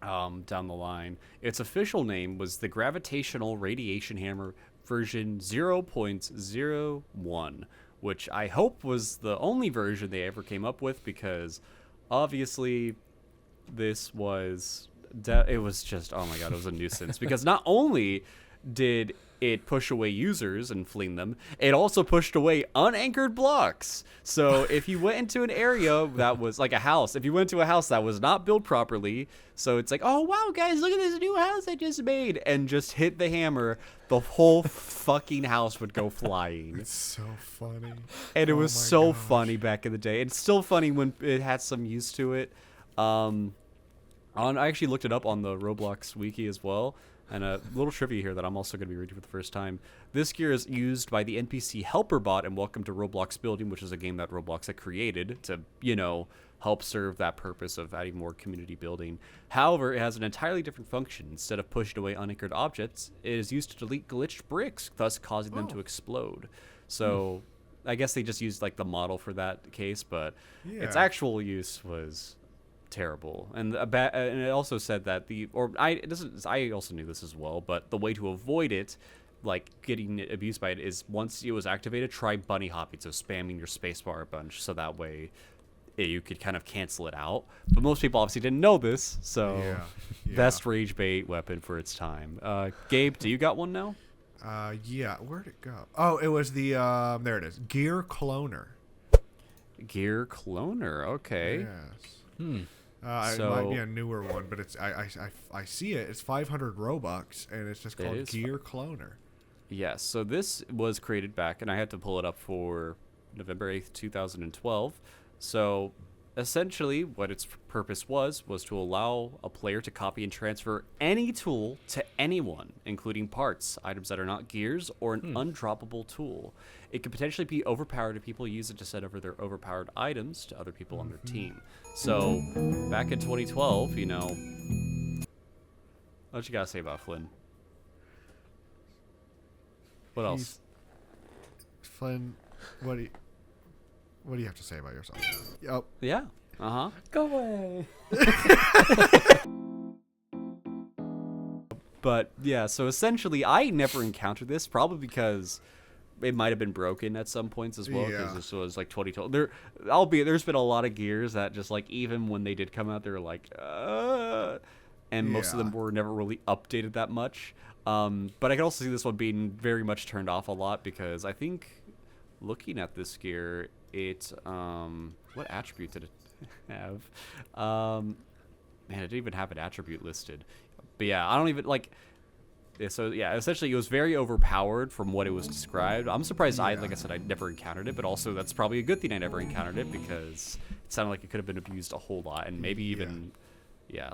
down the line. Its official name was the Gravitational Radiation Hammer version 0.01, which I hope was the only version they ever came up with, because obviously this was it was just, oh my god, it was a nuisance because not only did it push away users and fling them, it also pushed away unanchored blocks. So if you went into an area that was like a house, if you went to a house that was not built properly, so it's like, oh wow guys, look at this new house I just made, and just hit the hammer, the whole fucking house would go flying. It's so funny. And it was my so gosh. funny back in the day. It's still funny when it had some use to it. I actually looked it up on the Roblox wiki as well. And a little trivia here that I'm also going to be reading for the first time. This gear is used by the NPC helper bot in Welcome to Roblox Building, which is a game that Roblox had created to, help serve that purpose of adding more community building. However, it has an entirely different function. Instead of pushing away unanchored objects, it is used to delete glitched bricks, thus causing them to explode. So I guess they just used like the model for that case, but its actual use was terrible. And and it also said that I also knew this as well, but the way to avoid it, like getting abused by it, is once it was activated, try bunny hopping, so spamming your spacebar a bunch, so that way you could kind of cancel it out. But most people obviously didn't know this, so best rage bait weapon for its time. Gabe, do you got one now? Yeah, where'd it go? Oh, it was the there it is, Gear Cloner. Gear Cloner, okay. Yes. It might be a newer one, but it's I see it. It's 500 Robux, and it's just called Gear Cloner. Yes. So this was created back, and I had to pull it up for November 8th, 2012. So essentially, what its purpose was to allow a player to copy and transfer any tool to anyone, including parts, items that are not gears, or an undroppable tool. It could potentially be overpowered if people use it to send over their overpowered items to other people on their team. So, back in 2012, what you gotta say about Flynn? What else? Flynn, what do you have to say about yourself? Yep. Yeah. Go away. But yeah, so essentially, I never encountered this, probably because it might have been broken at some points as well, because this was like 2012. There's been a lot of gears that just like, even when they did come out, they were like, and most of them were never really updated that much. But I can also see this one being very much turned off a lot, because I think looking at this gear, it what attribute did it have? Man, it didn't even have an attribute listed. But yeah, I don't even like. So yeah, essentially it was very overpowered from what it was described. I'm surprised like I said, I never encountered it, but also that's probably a good thing I never encountered it, because it sounded like it could have been abused a whole lot, and maybe even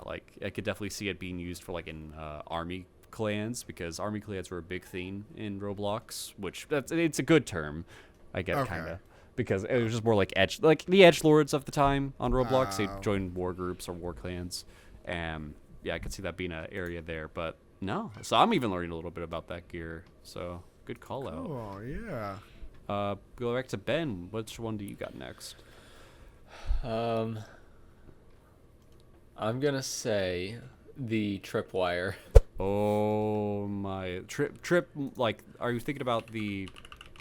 like I could definitely see it being used for like in army clans, because army clans were a big thing in Roblox, which it's a good term, I guess, kind of, because it was just more like the edgelords of the time on Roblox. They joined war groups or war clans, and yeah, I could see that being an area there, but. No, so I'm even learning a little bit about that gear. So good call out. Oh yeah. Go back to Ben. Which one do you got next? I'm gonna say the tripwire. Oh my trip. Like, are you thinking about the?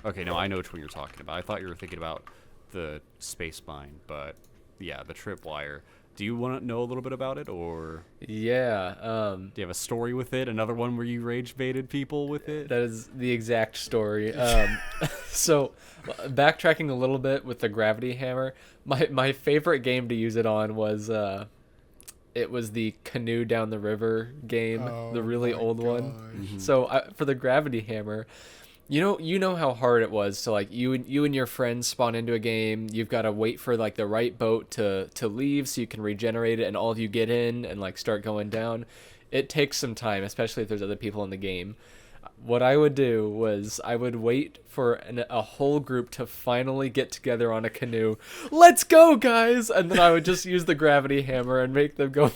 Okay, no, I know which one you're talking about. I thought you were thinking about the space mine, but yeah, the tripwire. Do you want to know a little bit about it, or? Yeah. Do you have a story with it? Another one where you rage baited people with it? That is the exact story. So, backtracking a little bit with the gravity hammer, my favorite game to use it on was it was the canoe down the river game, the really old one. Mm-hmm. So for the gravity hammer. You know how hard it was. So like you and your friends spawn into a game. You've got to wait for like the right boat to leave so you can regenerate it, and all of you get in and like start going down. It takes some time, especially if there's other people in the game. What I would do was I would wait for a whole group to finally get together on a canoe. Let's go, guys! And then I would just use the gravity hammer and make them go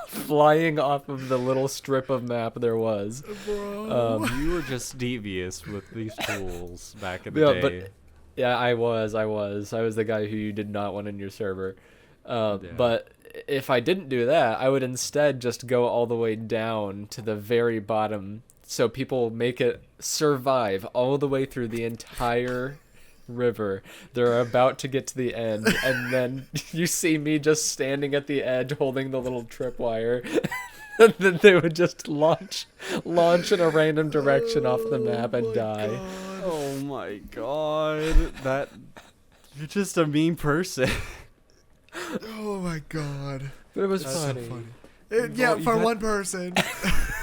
flying off of the little strip of map there was. Bro. You were just devious with these tools back in the day. But yeah, I was the guy who you did not want in your server. But if I didn't do that, I would instead just go all the way down to the very bottom, so people make it survive all the way through the entire river. They're about to get to the end, and then you see me just standing at the edge holding the little tripwire. And then they would just launch in a random direction off the map and die. Oh my god. You're just a mean person. Oh my god. But it was That's funny. so funny. Yeah, for one person.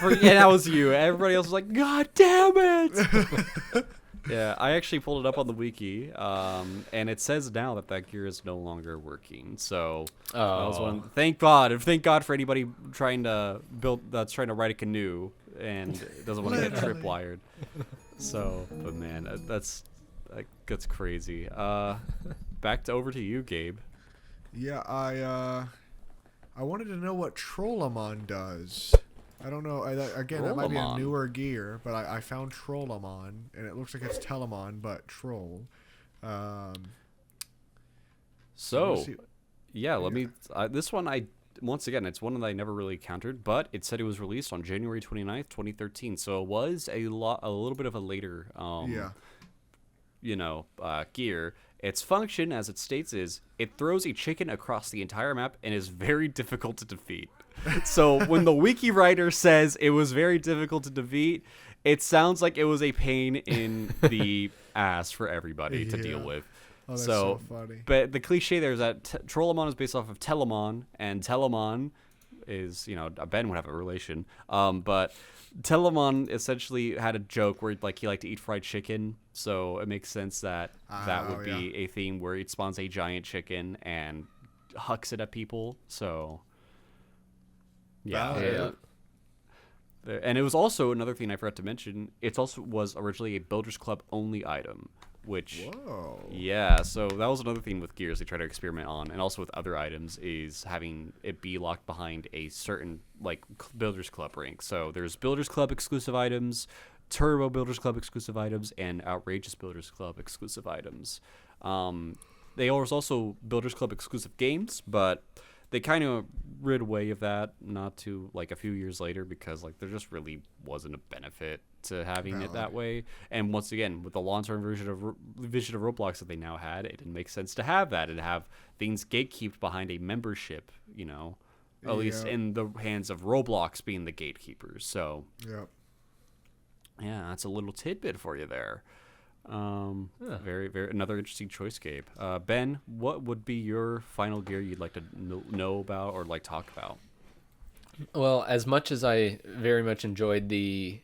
Yeah, that was you. Everybody else was like, God damn it! Yeah, I actually pulled it up on the wiki, and it says now that gear is no longer working. So that was one. Thank God for anybody trying to ride a canoe and doesn't want to get tripwired. So, but man, that's crazy. Over to you, Gabe. Yeah, I wanted to know what Trollamon does. I don't know. Again, that might be a Trollamon. newer gear, but I found Trollamon, and it looks like it's Telemon, but troll. So, yeah, let me. This one, once again, it's one that I never really encountered, but it said it was released on January 29th, 2013. So it was a little bit of a later, gear. Its function, as it states, is it throws a chicken across the entire map and is very difficult to defeat. So when the wiki writer says it was very difficult to defeat, it sounds like it was a pain in the ass for everybody to deal with. Oh, that's so funny. But the cliche there is that Trollamon is based off of Telemon, and Telemon is, Ben would have a relation. But Telemon essentially had a joke where he liked to eat fried chicken, so it makes sense that would be a theme where it spawns a giant chicken and hucks it at people. So yeah. And it was also another thing I forgot to mention. It also was originally a Builders Club only item, which so that was another thing with gears they try to experiment on, and also with other items is having it be locked behind a certain Builders Club rank. So there's Builders Club exclusive items, Turbo Builders Club exclusive items, and Outrageous Builders Club exclusive items. They was also Builders Club exclusive games, but they kind of rid away of that not to a few years later because there just really wasn't a benefit to having it that way. And once again, with the long-term vision of Roblox that they now had, it didn't make sense to have that and have things gatekept behind a membership, at least in the hands of Roblox being the gatekeepers. So yeah, that's a little tidbit for you there. Very, very another interesting choice, Gabe. Ben, what would be your final gear you'd like to know about or talk about? Well, as much as I very much enjoyed the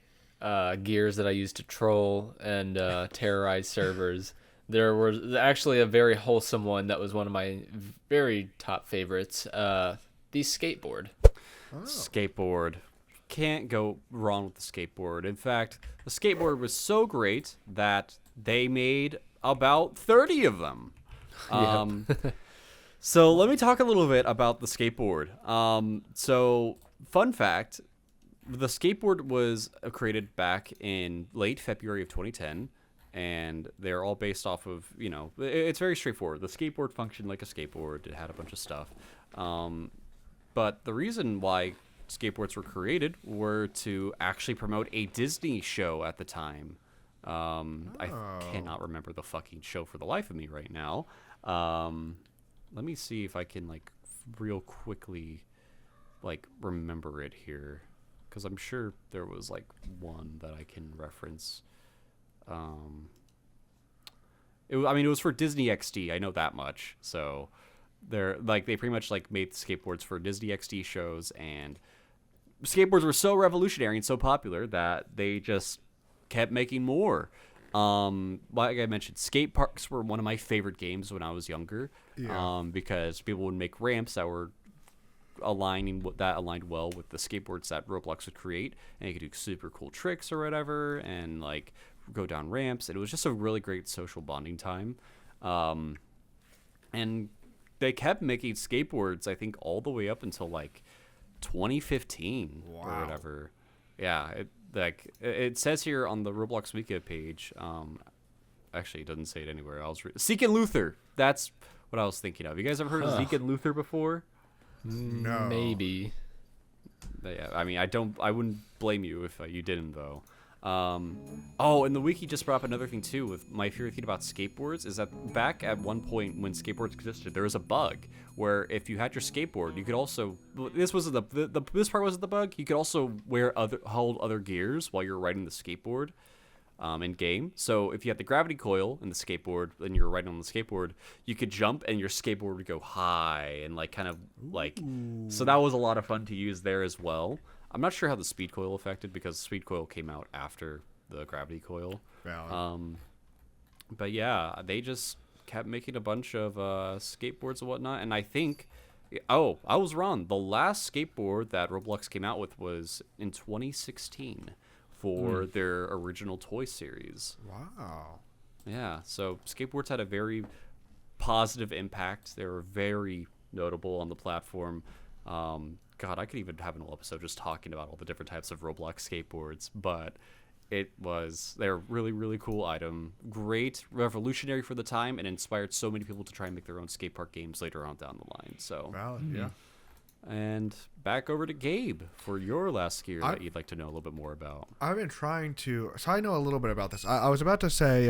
gears that I used to troll and terrorize servers, there was actually a very wholesome one that was one of my very top favorites, the skateboard. Skateboard. Can't go wrong with the skateboard. In fact, the skateboard was so great that they made about 30 of them. So let me talk a little bit about the skateboard. So fun fact, the skateboard was created back in late February of 2010, and they're all based off of, it's very straightforward. The skateboard functioned like a skateboard. It had a bunch of stuff. But the reason why skateboards were created were to actually promote a Disney show at the time. I cannot remember the fucking show for the life of me right now. Let me see if I can real quickly remember it here, because I'm sure there was one that I can reference. It was for Disney XD. I know that much. So they pretty much made skateboards for Disney XD shows, and skateboards were so revolutionary and so popular that they just kept making more. Like I mentioned, skate parks were one of my favorite games when I was younger, because people would make ramps that were aligned well with the skateboards that Roblox would create, and you could do super cool tricks or whatever, and go down ramps, and it was just a really great social bonding time. And they kept making skateboards, I think, all the way up until 2015 or whatever. Yeah, it says here on the Roblox Wiki page. Actually, it doesn't say it anywhere. Zeke and Luther. That's what I was thinking of. You guys ever heard of Zeke and Luther before? No. Maybe. Yeah, I mean, I wouldn't blame you if you didn't though. And the wiki just brought up another thing too. With my favorite thing about skateboards is that back at one point when skateboards existed, there was a bug where if you had your skateboard, you could also this part wasn't the bug. You could also hold other gears while you're riding the skateboard. In game. So if you had the gravity coil in the skateboard and you're riding on the skateboard, you could jump and your skateboard would go high and so that was a lot of fun to use there as well. I'm not sure how the speed coil affected because the speed coil came out after the gravity coil. But yeah, they just kept making a bunch of skateboards and whatnot, and I think I was wrong. The last skateboard that Roblox came out with was in 2016. For their original toy series. Wow. Yeah, so skateboards had a very positive impact. They were very notable on the platform. God, I could even have an whole episode just talking about all the different types of Roblox skateboards, but they're really, really cool item. Great, revolutionary for the time, and inspired so many people to try and make their own skate park games later on down the line. So, valid, yeah. And back over to Gabe for your last gear that you'd like to know a little bit more about. I've been trying to... So I know a little bit about this. I was about to say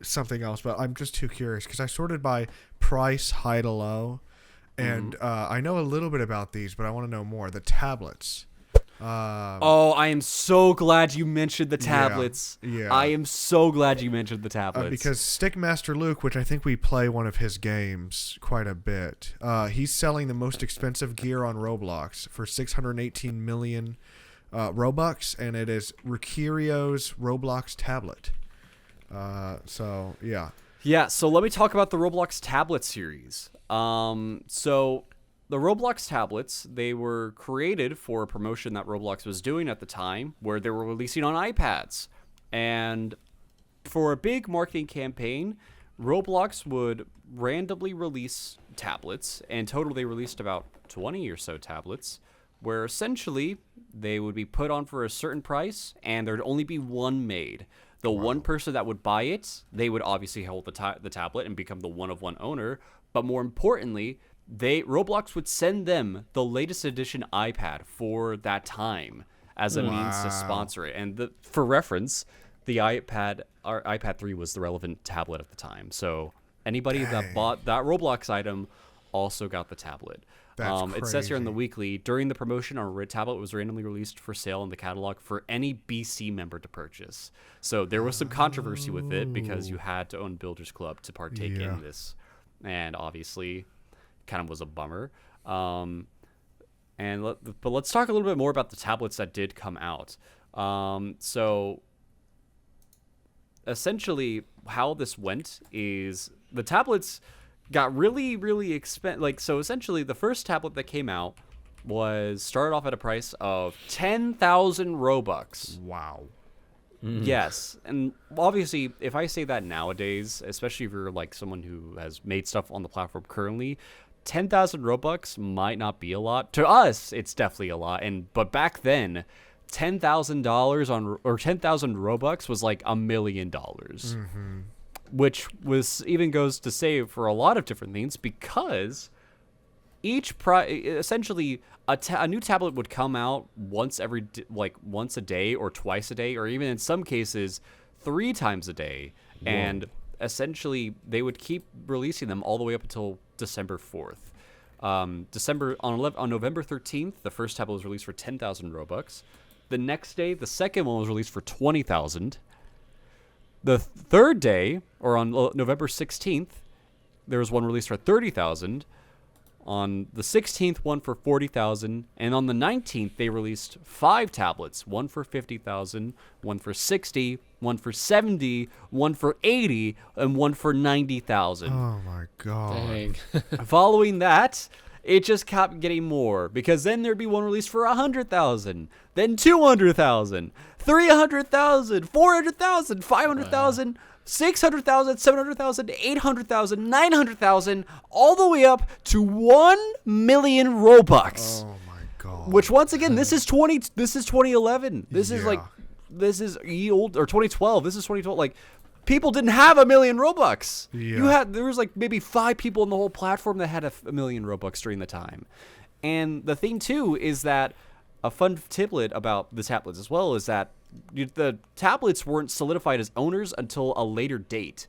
something else, but I'm just too curious because I sorted by price, high to low. And I know a little bit about these, but I want to know more. The tablets. I am so glad you mentioned the tablets. Yeah. I am so glad you mentioned the tablets. Because Stickmaster Luke, which I think we play one of his games quite a bit, he's selling the most expensive gear on Roblox for 618 million Robux, and it is Rikirio's Roblox tablet. So, yeah. Yeah, so let me talk about the Roblox tablet series. The Roblox tablets, they were created for a promotion that Roblox was doing at the time where they were releasing on iPads. And for a big marketing campaign, Roblox would randomly release tablets. In total, they released about 20 or so tablets where essentially they would be put on for a certain price and there'd only be one made. The one person that would buy it, they would obviously hold the tablet and become the one-of-one owner. But more importantly, Roblox would send them the latest edition iPad for that time as a means to sponsor it. And for reference, the iPad 3 was the relevant tablet at the time. So anybody that bought that Roblox item also got the tablet. It says here in the weekly, during the promotion, our tablet was randomly released for sale in the catalog for any BC member to purchase. So there was some controversy with it because you had to own Builders Club to partake in this. And obviously... kind of was a bummer. But let's talk a little bit more about the tablets that did come out. So essentially how this went is the tablets got really, really expensive. So essentially the first tablet that came out started off at a price of 10,000 Robux. Wow. Yes, and obviously, if I say that nowadays, especially if you're like someone who has made stuff on the platform currently, 10,000 Robux might not be a lot. To us, it's definitely a lot. But back then, $10,000 or 10,000 Robux was like $1 million, which goes to say for a lot of different things because essentially a new tablet would come out once a day or twice a day, or even in some cases 3 times a day. Whoa. And essentially they would keep releasing them all the way up until December 4th. On November 13th, the first tablet was released for 10,000 Robux. The next day, the second one was released for 20,000. The third day, or on November 16th, there was one released for 30,000. On the 16th, one for 40,000, and on the 19th, they released 5 tablets, one for 50,000, one for 60, one for 70, one for 80, and one for 90,000. Oh my god. Dang. Following that, it just kept getting more, because then there'd be one released for 100,000, then 200,000, 300,000, 400,000, 500,000, 600,000, 700,000, 800,000, 900,000, all the way up to 1 million Robux. Oh my god. Which once again, this is 2011. This is old, or 2012. This is 2012. Like, people didn't have 1 million Robux. Yeah. There was like maybe 5 people in the whole platform that had 1 million Robux during the time. And the thing too is that a fun tidbit about the tablets as well is that the tablets weren't solidified as owners until a later date,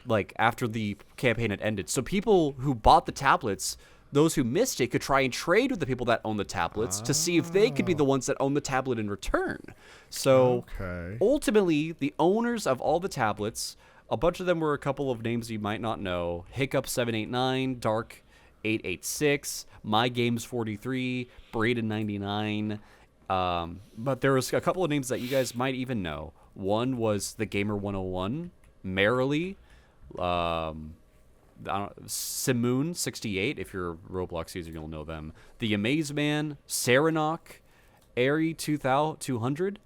like after the campaign had ended. So people who bought the tablets, those who missed it, could try and trade with the people that own the tablets to see if they could be the ones that own the tablet in return. So ultimately, the owners of all the tablets, a bunch of them were a couple of names you might not know: Hiccup 789, Dark 886, My Games 43, Braden 99. But there was a couple of names that you guys might even know. One was the Gamer 101, Merrily, Simoon 68. If you're a Roblox user, you'll know them. The Amaze Man, Serenok, Airy 200.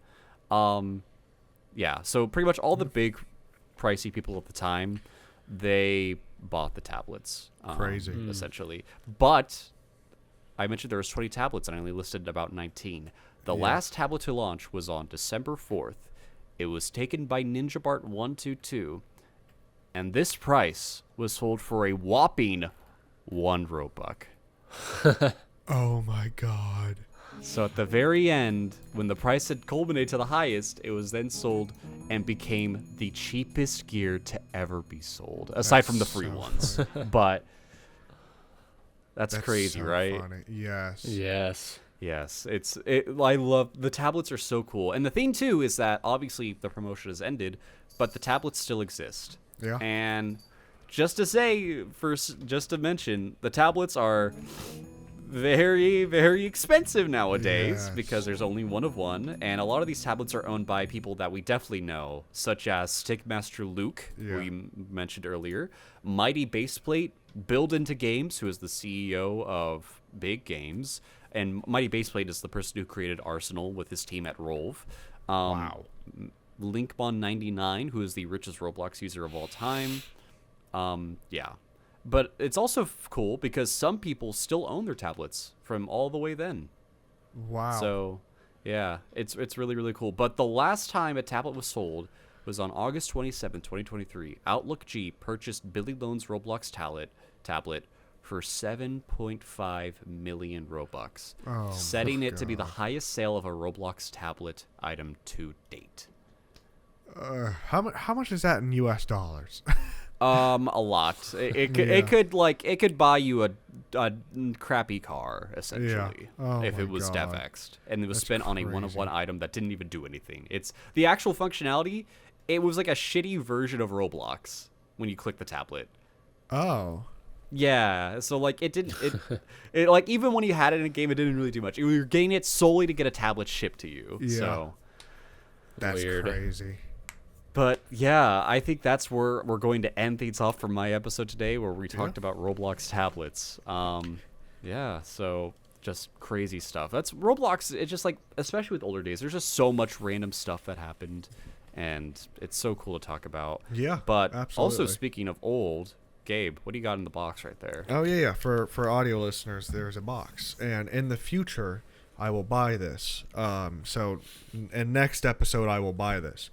Yeah, so pretty much all the big pricey people at the time, they bought the tablets. Crazy. Essentially. But I mentioned there was 20 tablets and I only listed about 19. The last tablet to launch was on December 4th. It was taken by Ninja Bart 122, and this price was sold for a whopping $1. Oh my god. So at the very end, when the price had culminated to the highest, it was then sold and became the cheapest gear to ever be sold, aside from the free ones. But that's crazy, so right? Funny. Yes. Yes. Yes, I love the tablets are so cool, and the thing too is that obviously the promotion has ended, but the tablets still exist. Yeah. And just to mention, the tablets are very, very expensive nowadays because there's only one of one, and a lot of these tablets are owned by people that we definitely know, such as Stickmaster Luke, who we mentioned earlier, Mighty Baseplate, Build Into Games, who is the CEO of Big Games. And Mighty Baseplate is the person who created Arsenal with his team at Rolve. Wow. Linkbon99, who is the richest Roblox user of all time. Yeah. But it's also cool because some people still own their tablets from all the way then. Wow. So, yeah, it's really, really cool. But the last time a tablet was sold was on August 27, 2023. Outlook G purchased Billy Lone's Roblox tablet for 7.5 million Robux, setting it to be the highest sale of a Roblox tablet item to date. How much is that in US dollars? A lot. It could buy you a crappy car essentially if it was DevX'd, and it was spent on a one-of-one item that didn't even do anything. It's the actual functionality. It was like a shitty version of Roblox when you click the tablet. Oh. Yeah, so like it like even when you had it in a game, it didn't really do much. You were getting it solely to get a tablet shipped to you. Yeah. So That's Weird. crazy. But yeah, I think that's where we're going to end things off for my episode today, where we talked about Roblox tablets. Yeah, so just crazy stuff. That's Roblox. It's just like, especially with older days, there's just so much random stuff that happened, and it's so cool to talk about. Yeah, But absolutely. also speaking of old, Gabe, what do you got in the box right there? Oh yeah. For audio listeners, there's a box, and in the future, I will buy this. So in next episode, I will buy this.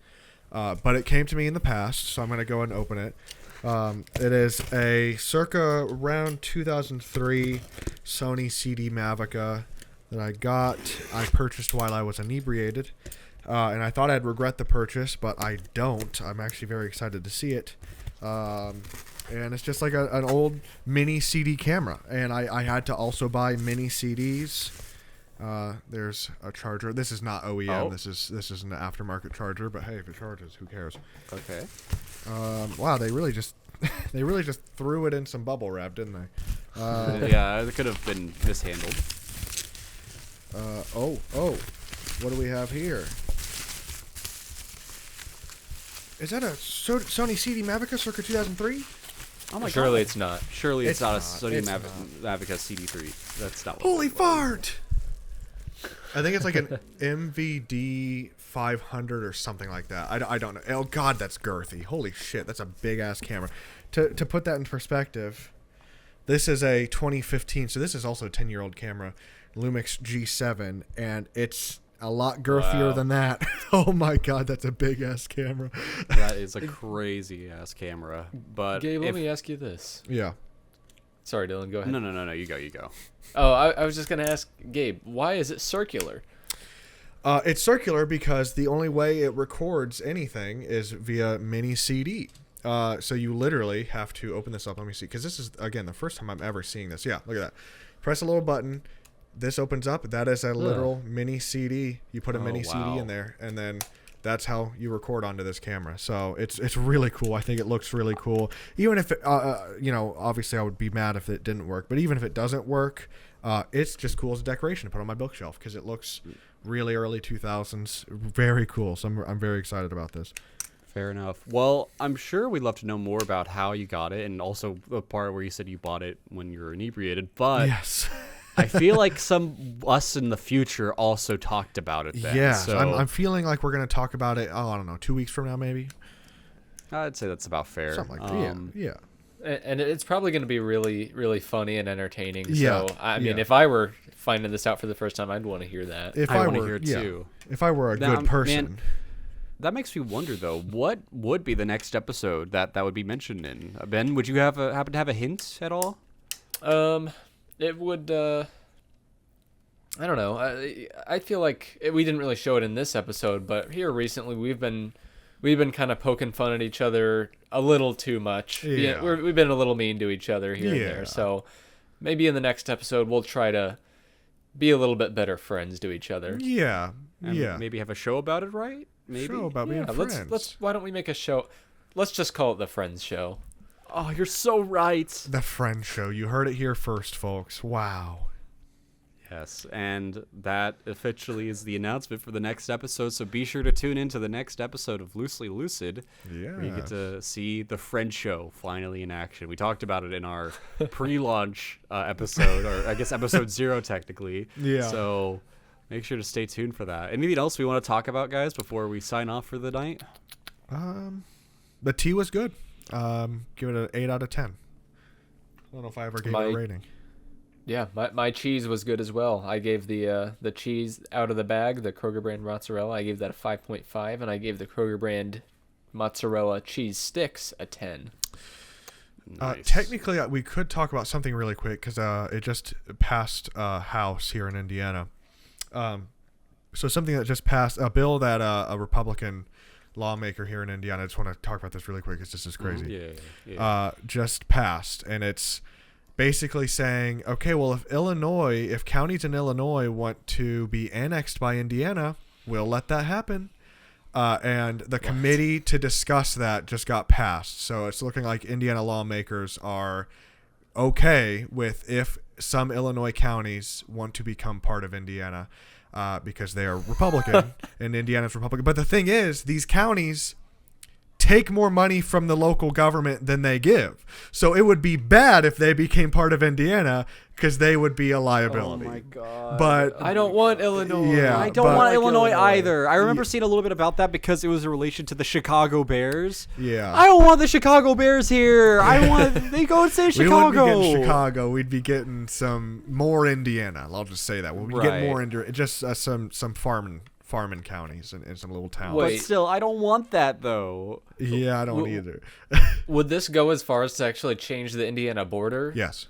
But it came to me in the past, so I'm gonna go and open it. It is a circa around 2003 Sony CD Mavica that I purchased while I was inebriated, and I thought I'd regret the purchase, but I don't. I'm actually very excited to see it. And it's just like an old mini CD camera. And I had to also buy mini CDs. There's a charger. This is not OEM. Oh. This is an aftermarket charger. But hey, if it charges, who cares? Okay. Wow, they really just threw it in some bubble wrap, didn't they? Yeah, it could have been mishandled. What do we have here? Is that a Sony CD Mavica circa 2003? Oh my Surely god. it's not. Surely it's not a not. Sony It's Mavica CD3. That's not what Holy it was. fart! I think it's like an MVD 500 or something like that. I don't know. Oh god, that's girthy. Holy shit, that's a big ass camera. To put that in perspective, this is a 2015, so this is also a 10-year-old camera, Lumix G7, and it's a lot girthier Wow. than that. Oh my god, that's a big ass camera. That is a crazy ass camera. But Gabe, let me ask you this. Yeah. Sorry, Dylan, go ahead. No, you go. Oh, I was just gonna ask Gabe, why is it circular? It's circular because the only way it records anything is via mini CD. So you literally have to open this up. Let me see, because this is, again, the first time I'm ever seeing this. Yeah, look at that. Press a little button. This opens up. That is a literal mini CD. You put a mini CD in there, and then that's how you record onto this camera. So it's really cool. I think it looks really cool. Even if it, obviously I would be mad if it didn't work. But even if it doesn't work, it's just cool as a decoration to put on my bookshelf because it looks really early 2000s. Very cool. So I'm very excited about this. Fair enough. Well, I'm sure we'd love to know more about how you got it, and also the part where you said you bought it when you were inebriated. But yes. I feel like us in the future also talked about it then. Yeah, so I'm feeling like we're going to talk about it, I don't know, 2 weeks from now maybe? I'd say that's about fair. Something like that, yeah. And it's probably going to be really, really funny and entertaining. Yeah, So, I mean, if I were finding this out for the first time, I'd want to hear that. If I I want to were, hear it too. If I were a good person. Man, that makes me wonder, though, what would be the next episode that would be mentioned in? Ben, would you happen to have a hint at all? It would... I don't know. I feel like we didn't really show it in this episode, but here recently we've been kind of poking fun at each other a little too much. Yeah. We've been a little mean to each other here and there. So maybe in the next episode we'll try to be a little bit better friends to each other. Yeah. And maybe have a show about it, right? Maybe. Show about being friends. Let's why don't we make a show? Let's just call it the Friends Show. Oh, you're so right. The Friends Show. You heard it here first, folks. Wow. Yes, and that officially is the announcement for the next episode, so be sure to tune in to the next episode of Loosely Lucid, where you get to see the Friend Show finally in action. We talked about it in our pre-launch episode, or I guess episode 0 technically. Yeah. So make sure to stay tuned for that. Anything else we want to talk about, guys, before we sign off for the night? The tea was good. Give it an 8 out of 10. I don't know if I ever gave it a rating. Yeah, my cheese was good as well. I gave the cheese out of the bag, the Kroger brand mozzarella, I gave that a 5.5, and I gave the Kroger brand mozzarella cheese sticks a 10. Nice. Technically, we could talk about something really quick because it just passed House here in Indiana. So something that just passed, a bill that a Republican lawmaker here in Indiana, I just want to talk about this really quick because this is crazy. Yeah. Just passed, and it's basically saying, okay, well, if counties in Illinois want to be annexed by Indiana, we'll let that happen. And the committee to discuss that just got passed. So it's looking like Indiana lawmakers are okay with if some Illinois counties want to become part of Indiana because they are Republican and Indiana's Republican. But the thing is, these counties take more money from the local government than they give. So it would be bad if they became part of Indiana because they would be a liability. Oh my god. But I don't want Illinois. Yeah, I don't want Illinois Illinois either. I remember seeing a little bit about that because it was in relation to the Chicago Bears. Yeah. I don't want the Chicago Bears here. I want they go and say Chicago. We wouldn't be getting Chicago. We'd be getting some more Indiana. I'll just say that. We'd get more Indiana. Just some farming counties and some little towns. But still, I don't want that though. Yeah, I don't either. Would this go as far as to actually change the Indiana border? Yes.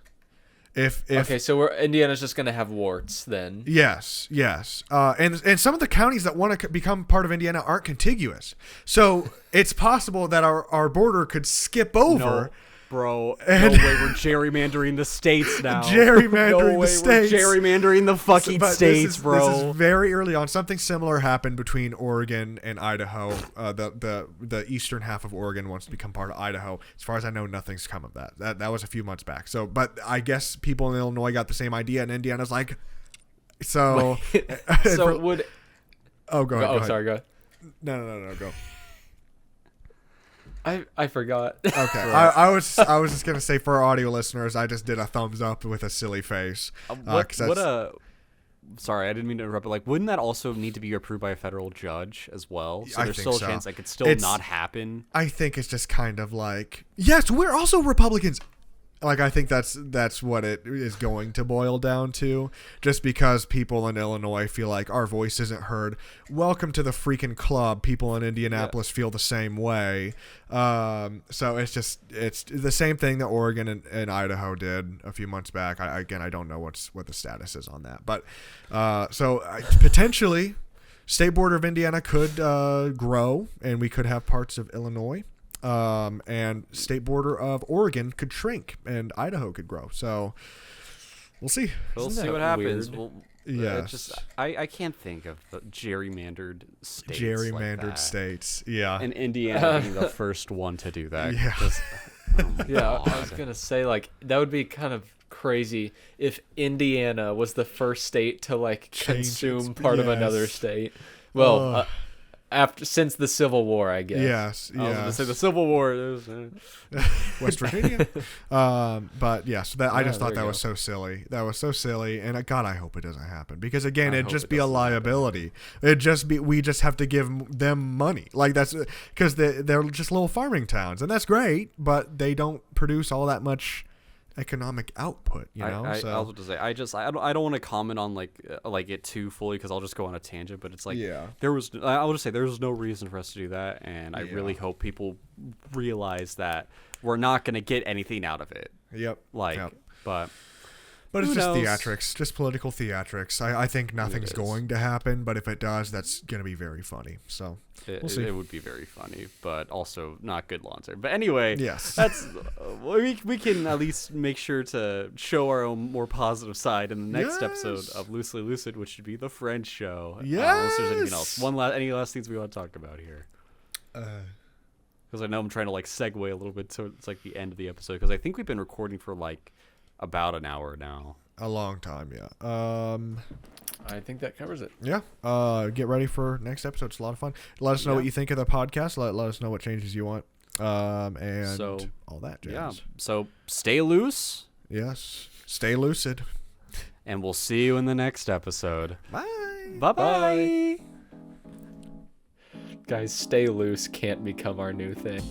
If okay, so Indiana's just gonna have warts then. Yes. And some of the counties that want to become part of Indiana aren't contiguous, so it's possible that our border could skip over. No, bro, no way we're gerrymandering the states now. Gerrymandering the states. We're gerrymandering the fucking states, bro. This is very early on. Something similar happened between Oregon and Idaho. The eastern half of Oregon wants to become part of Idaho. As far as I know, nothing's come of that. That was a few months back. So, but I guess people in Illinois got the same idea, and Indiana's like, so. So would. Oh, go ahead. Sorry, go ahead. No, go. I forgot. Okay, I was just gonna say for our audio listeners, I just did a thumbs up with a silly face. Sorry, I didn't mean to interrupt. But wouldn't that also need to be approved by a federal judge as well? So there's still a chance that could still not happen. I think it's just kind of like, yes, we're also Republicans. Like, I think that's what it is going to boil down to, just because people in Illinois feel like our voice isn't heard. Welcome to the freaking club. People in Indianapolis feel the same way. So it's the same thing that Oregon and Idaho did a few months back. I don't know what the status is on that, but potentially state border of Indiana could grow, and we could have parts of Illinois. And state border of Oregon could shrink, and Idaho could grow. So we'll see. We'll Isn't see that what happens. weird? Yes. I can't think of the gerrymandered states. Gerrymandered like that. states. Yeah. And Indiana being the first one to do that. Yeah. Oh my Yeah, God. I was gonna say like that would be kind of crazy if Indiana was the first state to like Change consume its- part of another yes. state. Well, since the Civil War, I guess. Yes. I was gonna Yes. say the Civil War. West Virginia. But yeah, so that I Yeah, just thought there that you was so silly. That was so silly, and God, I hope it doesn't happen because again, I it'd hope just it be a doesn't happen. liability. We just have to give them money. Like that's because they're just little farming towns, and that's great, but they don't produce all that much economic output. You know, I so was to say I don't want to comment on like it too fully because I'll just go on a tangent. But it's like Yeah. I'll just say there was no reason for us to do that, and I really hope people realize that we're not gonna get anything out of it. Yep. Like, Yep. but But it's who just knows? theatrics, just political theatrics. I think nothing's is. going to happen, but if it does, that's going to be very funny. So It, We'll see. it would be very funny, but also not good long-term. But anyway, yes, that's we can at least make sure to show our own more positive side in the next episode Yes. of Loosely Lucid, which should be the French show. Unless there's anything else. Yes. Any last things we want to talk about here? Because I know I'm trying to like segue a little bit to it's like the end of the episode because I think we've been recording for like about an hour now. a long time. Yeah. I think that covers it. Yeah. Get ready for next episode. It's a lot of fun. Let us know what you think of the podcast. Let us know what changes you want. And So, all that jazz. Yeah. So stay loose, Yes. Stay lucid. and we'll see you in the next episode. Bye. Bye-bye. Guys, stay loose can't become our new thing.